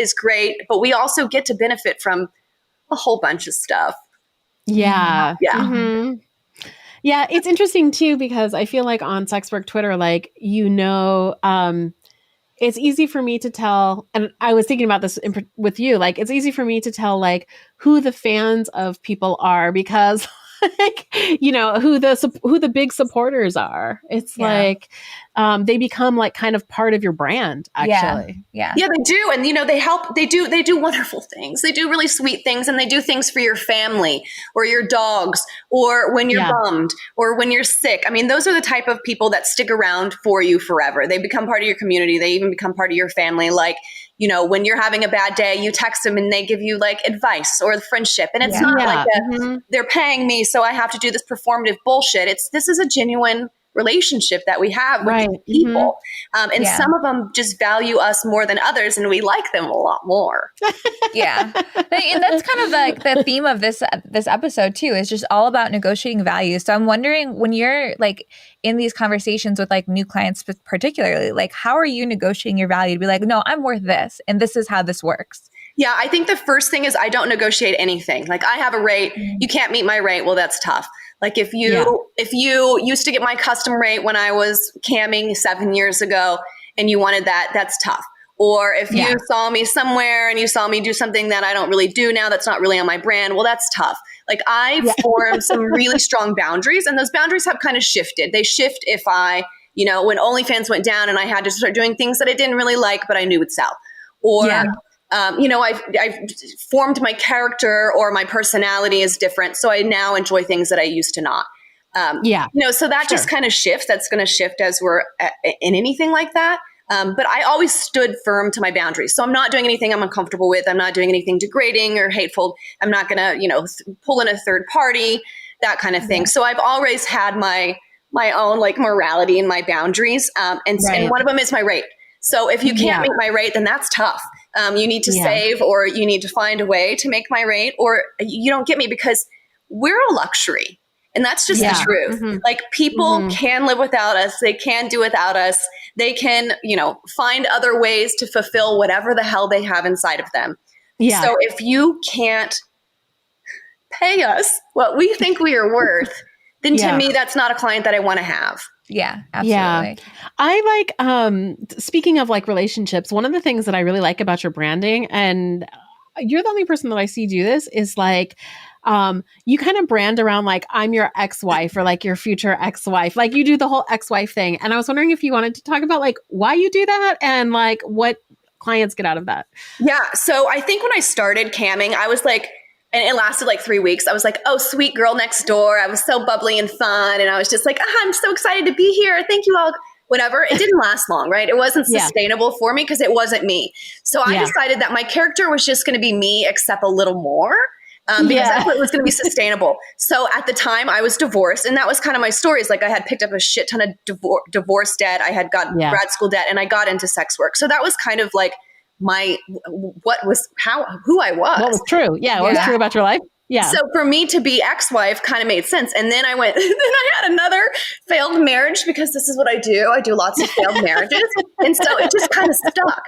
is great, but we also get to benefit from a whole bunch of stuff. Yeah. Yeah, it's interesting too, because I feel like on sex work Twitter, like, it's easy for me to tell, and I was thinking about this with you, like, it's easy for me to tell like who the fans of people are, because like, who the big supporters are. It's like, they become like kind of part of your brand, actually. Yeah, they do. And, they help, they do wonderful things. They do really sweet things, and they do things for your family or your dogs, or when you're bummed, or when you're sick. I mean, those are the type of people that stick around for you forever. They become part of your community. They even become part of your family. Like, when you're having a bad day, you text them and they give you like advice or friendship. And it's not like they're paying me, so I have to do this performative bullshit. This is a genuine relationship that we have with people. And some of them just value us more than others, and we like them a lot more. And that's kind of like the theme of this episode too, is just all about negotiating values. So I'm wondering, when you're like in these conversations with like new clients particularly, like, how are you negotiating your value to be like, no, I'm worth this, and this is how this works? Yeah, I think the first thing is I don't negotiate anything. Like, I have a rate, you can't meet my rate. Well, that's tough. Like, if you used to get my custom rate when I was camming 7 years ago and you wanted that, that's tough. Or if you saw me somewhere and you saw me do something that I don't really do now, that's not really on my brand, well, that's tough. Like, I formed some really strong boundaries, and those boundaries have kind of shifted. They shift if when OnlyFans went down and I had to start doing things that I didn't really like, but I knew would sell. Or I've formed my character, or my personality is different. So I now enjoy things that I used to not. So that just kind of shifts. That's going to shift as we're in anything like that. But I always stood firm to my boundaries. So I'm not doing anything I'm uncomfortable with. I'm not doing anything degrading or hateful. I'm not going to, pull in a third party, that kind of thing. So I've always had my own like morality and my boundaries. And one of them is my rate. So if you can't make my rate, then that's tough. You need to save, or you need to find a way to make my rate, or you don't get me, because we're a luxury. And that's just the truth. Like, people can live without us. They can do without us. They can, find other ways to fulfill whatever the hell they have inside of them Yeah. So if you can't pay us what we think we are worth, then to me, that's not a client that I want to have. Yeah, absolutely. Yeah. I like, speaking of like relationships, one of the things that I really like about your branding, and you're the only person that I see do this, is like, you kind of brand around like, I'm your ex-wife or like your future ex-wife. Like you do the whole ex-wife thing. And I was wondering if you wanted to talk about like why you do that and like what clients get out of that. Yeah. So I think when I started camming, I was like, and it lasted like 3 weeks. I was like, oh, sweet girl next door. I was so bubbly and fun. And I was just like, I'm so excited to be here. Thank you all. Whatever. It didn't last long, right? It wasn't sustainable for me because it wasn't me. So I decided that my character was just going to be me, except a little more. Because that's what was going to be sustainable. So at the time I was divorced, and that was kind of my story. Is like I had picked up a shit ton of divorce debt. I had got grad school debt, and I got into sex work. So that was kind of like who I was. What was true. Yeah. What was true about your life. Yeah. So for me to be ex-wife kind of made sense. And then then I had another failed marriage because this is what I do. I do lots of failed marriages. And so it just kind of stuck.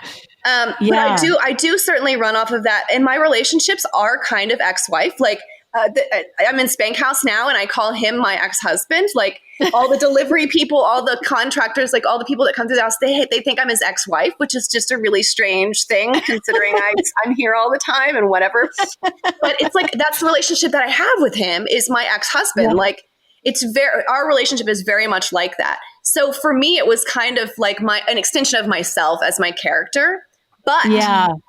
But I do certainly run off of that. And my relationships are kind of ex-wife. Like I'm in Spank House now, and I call him my ex-husband. Like all the delivery people, all the contractors, like all the people that come through the house, they think I'm his ex-wife, which is just a really strange thing considering I'm here all the time and whatever. But it's like, that's the relationship that I have with him is my ex-husband. Yeah. Like our relationship is very much like that. So for me, it was kind of like an extension of myself as my character. But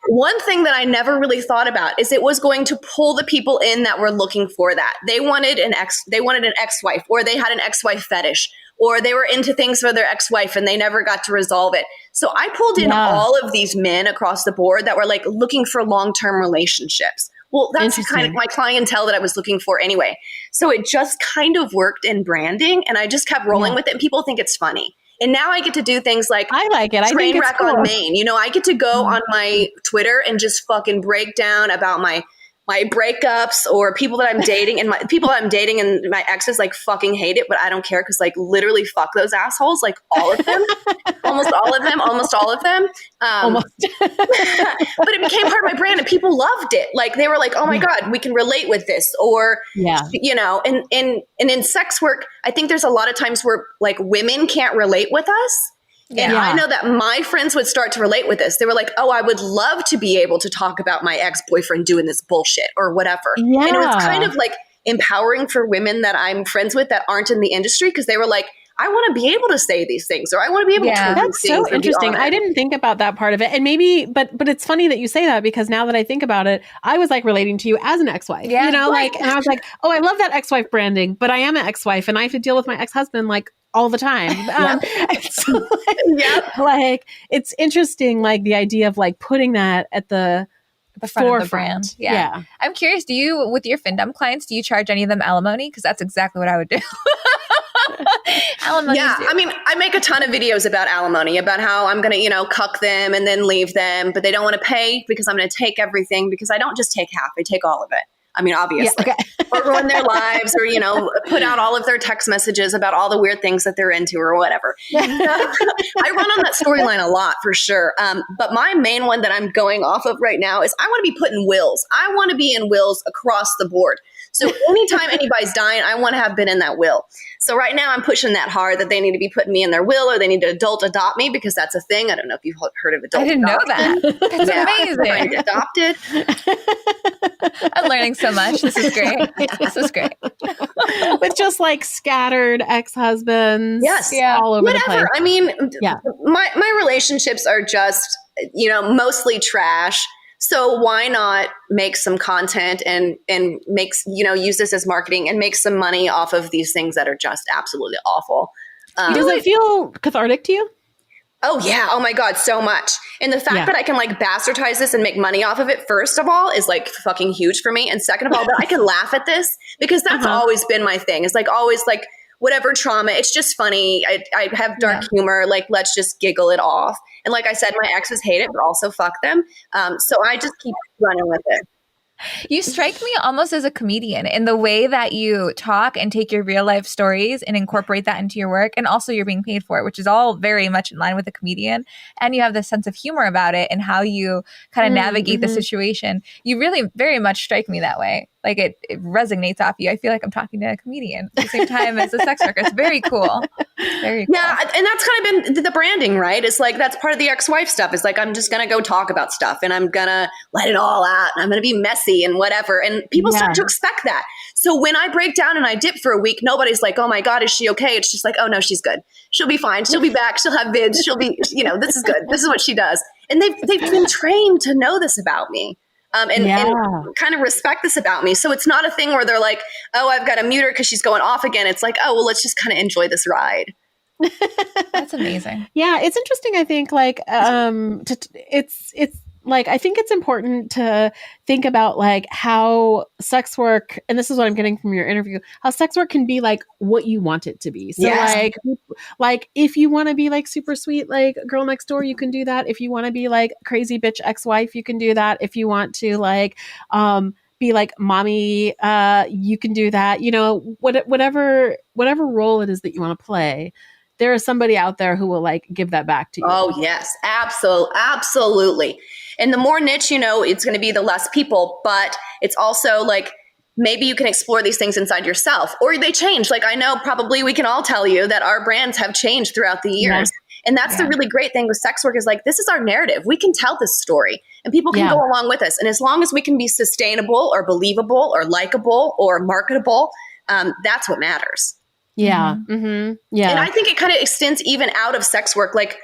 one thing that I never really thought about is it was going to pull the people in that were looking for that. They wanted an ex-wife, or they had an ex-wife fetish, or they were into things for their ex-wife and they never got to resolve it. So I pulled in all of these men across the board that were like looking for long-term relationships. Well, that's kind of my clientele that I was looking for anyway. So it just kind of worked in branding, and I just kept rolling with it, and people think it's funny. And now I get to do things like I like it. Train wreck on Maine. You know, I get to go on my Twitter and just fucking break down about my breakups or people that I'm dating, and my exes like fucking hate it, but I don't care because like literally fuck those assholes, like all of them, almost all of them. But it became part of my brand, and people loved it. Like they were like, oh my God, we can relate with this, or you know, and in sex work, I think there's a lot of times where like women can't relate with us. And I know that my friends would start to relate with this. They were like, oh, I would love to be able to talk about my ex-boyfriend doing this bullshit or whatever. Yeah. And it was kind of like empowering for women that I'm friends with that aren't in the industry, because they were like, I want to be able to say these things, or I want to be able to That's so interesting. I didn't think about that part of it. And maybe, but it's funny that you say that, because now that I think about it, I was like relating to you as an ex-wife, you know, like, and I was like, oh, I love that ex-wife branding, but I am an ex-wife and I have to deal with my ex-husband like all the time. So, like, it's interesting, like the idea of like putting that at the front of the brand. Yeah. I'm curious, do you, with your FinDom clients, do you charge any of them alimony? Because that's exactly what I would do. Alimony. Yeah. I mean, I make a ton of videos about alimony, about how I'm going to, you know, cuck them and then leave them, but they don't want to pay because I'm going to take everything, because I don't just take half, I take all of it. I mean, obviously, or ruin their lives, or, you know, put out all of their text messages about all the weird things that they're into or whatever. I run on that storyline a lot for sure. But my main one that I'm going off of right now is I want to be put in wills. I want to be in wills across the board. So anytime anybody's dying, I want to have been in that will. So right now I'm pushing that hard that they need to be putting me in their will, or they need to adult adopt me, because that's a thing. I don't know if you've heard of adult adoption. I didn't know that. That's amazing. Adopted. I'm learning so much. This is great. With just like scattered ex-husbands. All over the place. I mean, my relationships are just, you know, mostly trash. So why not make some content and use this as marketing and make some money off of these things that are just absolutely awful. Does it feel cathartic to you? Oh yeah. Oh my God. So much. And the fact that I can like bastardize this and make money off of it, first of all, is like fucking huge for me. And second of all, that I can laugh at this, because that's always been my thing. It's like always like whatever trauma, it's just funny. I have dark humor. Like, let's just giggle it off. And like I said, my exes hate it, but also fuck them. So I just keep running with it. You strike me almost as a comedian in the way that you talk and take your real life stories and incorporate that into your work. And also you're being paid for it, which is all very much in line with a comedian. And you have this sense of humor about it and how you kind of navigate the situation. You really very much strike me that way. Like it resonates off you. I feel like I'm talking to a comedian at the same time as a sex worker. It's very cool. Very cool. Yeah. And that's kind of been the branding, right? It's like, that's part of the ex-wife stuff. It's like, I'm just going to go talk about stuff and I'm going to let it all out. And I'm going to be messy and whatever. And people start to expect that. So when I break down and I dip for a week, nobody's like, oh my God, is she okay? It's just like, oh no, she's good. She'll be fine. She'll be back. She'll have vids. She'll be, this is good. This is what she does. And they've been trained to know this about me. And kind of respect this about me. So it's not a thing where they're like, oh, I've got to mute her because she's going off again. It's like, oh, well, let's just kind of enjoy this ride. That's amazing. Yeah, it's interesting. I think like it's like I think it's important to think about like how sex work, and this is what I'm getting from your interview, how sex work can be like what you want it to be. So like if you want to be like super sweet like girl next door, you can do that. If you want to be like crazy bitch ex-wife, you can do that. If you want to like be like mommy, you can do that. You know, whatever role it is that you want to play, there is somebody out there who will like give that back to you. Oh yes, absolutely. And the more niche, it's going to be the less people, but it's also like, maybe you can explore these things inside yourself, or they change. Like I know probably we can all tell you that our brands have changed throughout the years. Yeah. And that's the really great thing with sex work is like, this is our narrative. We can tell this story and people can go along with us. And as long as we can be sustainable or believable or likable or marketable, that's what matters. Yeah. Mm-hmm. Yeah. And I think it kind of extends even out of sex work, like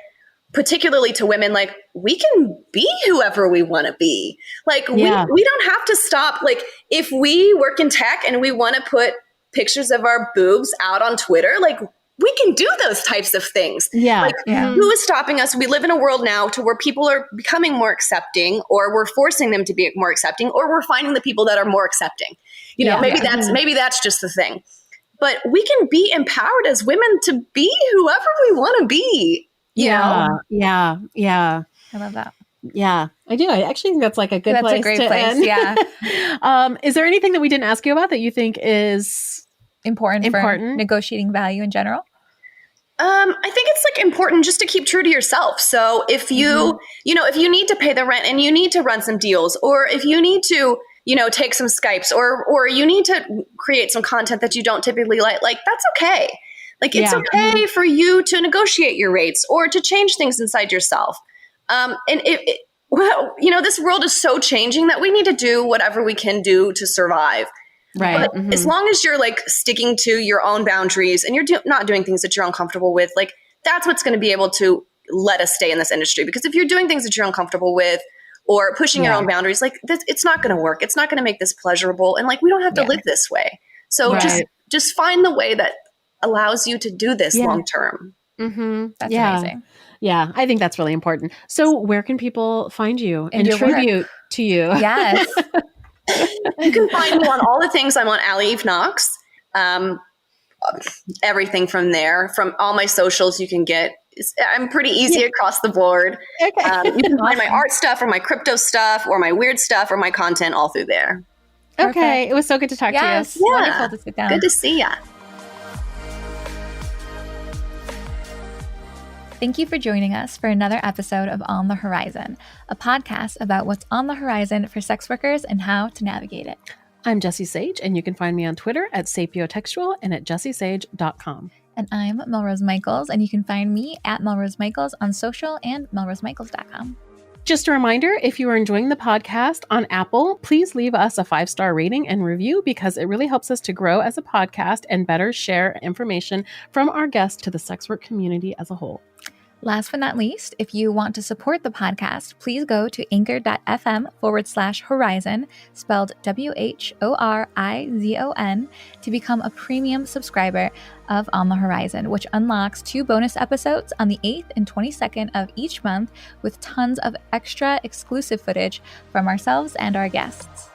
particularly to women, like we can be whoever we want to be. Like we don't have to stop. Like if we work in tech and we want to put pictures of our boobs out on Twitter, like we can do those types of things. Yeah. Like who is stopping us? We live in a world now to where people are becoming more accepting, or we're forcing them to be more accepting, or we're finding the people that are more accepting. Maybe that's just the thing. But we can be empowered as women to be whoever we want to be. Yeah. I love that. Yeah, I do. I actually think that's like a good place. That's a great place. End. Yeah. Is there anything that we didn't ask you about that you think is important for negotiating value in general? I think it's like important just to keep true to yourself. So if you, if you need to pay the rent and you need to run some deals, or if you need to, take some Skypes, or you need to create some content that you don't typically like that's okay. Like it's okay for you to negotiate your rates or to change things inside yourself. And this world is so changing that we need to do whatever we can do to survive. Right. But as long as you're like sticking to your own boundaries and you're not doing things that you're uncomfortable with, like that's what's going to be able to let us stay in this industry. Because if you're doing things that you're uncomfortable with or pushing your own boundaries, like it's not going to work. It's not going to make this pleasurable. And like, we don't have to live this way. So just find the way that allows you to do this long term. Mm-hmm. That's amazing. Yeah, I think that's really important. So where can people find you and tribute to you? Yes. You can find me on all the things. I'm on Allie Eve Knox. Everything from there, from all my socials you can get. I'm pretty easy across the board. Okay. You can find my art stuff or my crypto stuff or my weird stuff or my content all through there. Okay. Perfect. It was so good to talk to you. Yeah. Wonderful to sit down. Good to see ya. Thank you for joining us for another episode of On the Horizon, a podcast about what's on the horizon for sex workers and how to navigate it. I'm Jessie Sage, and you can find me on Twitter at sapiotextual and at jessiesage.com. And I'm Melrose Michaels, and you can find me at Melrose Michaels on social and melrosemichaels.com. Just a reminder, if you are enjoying the podcast on Apple, please leave us a 5-star rating and review because it really helps us to grow as a podcast and better share information from our guests to the sex work community as a whole. Last but not least, if you want to support the podcast, please go to anchor.fm/Whorizon, spelled WHORIZON, to become a premium subscriber of On the Horizon, which unlocks 2 bonus episodes on the 8th and 22nd of each month with tons of extra exclusive footage from ourselves and our guests.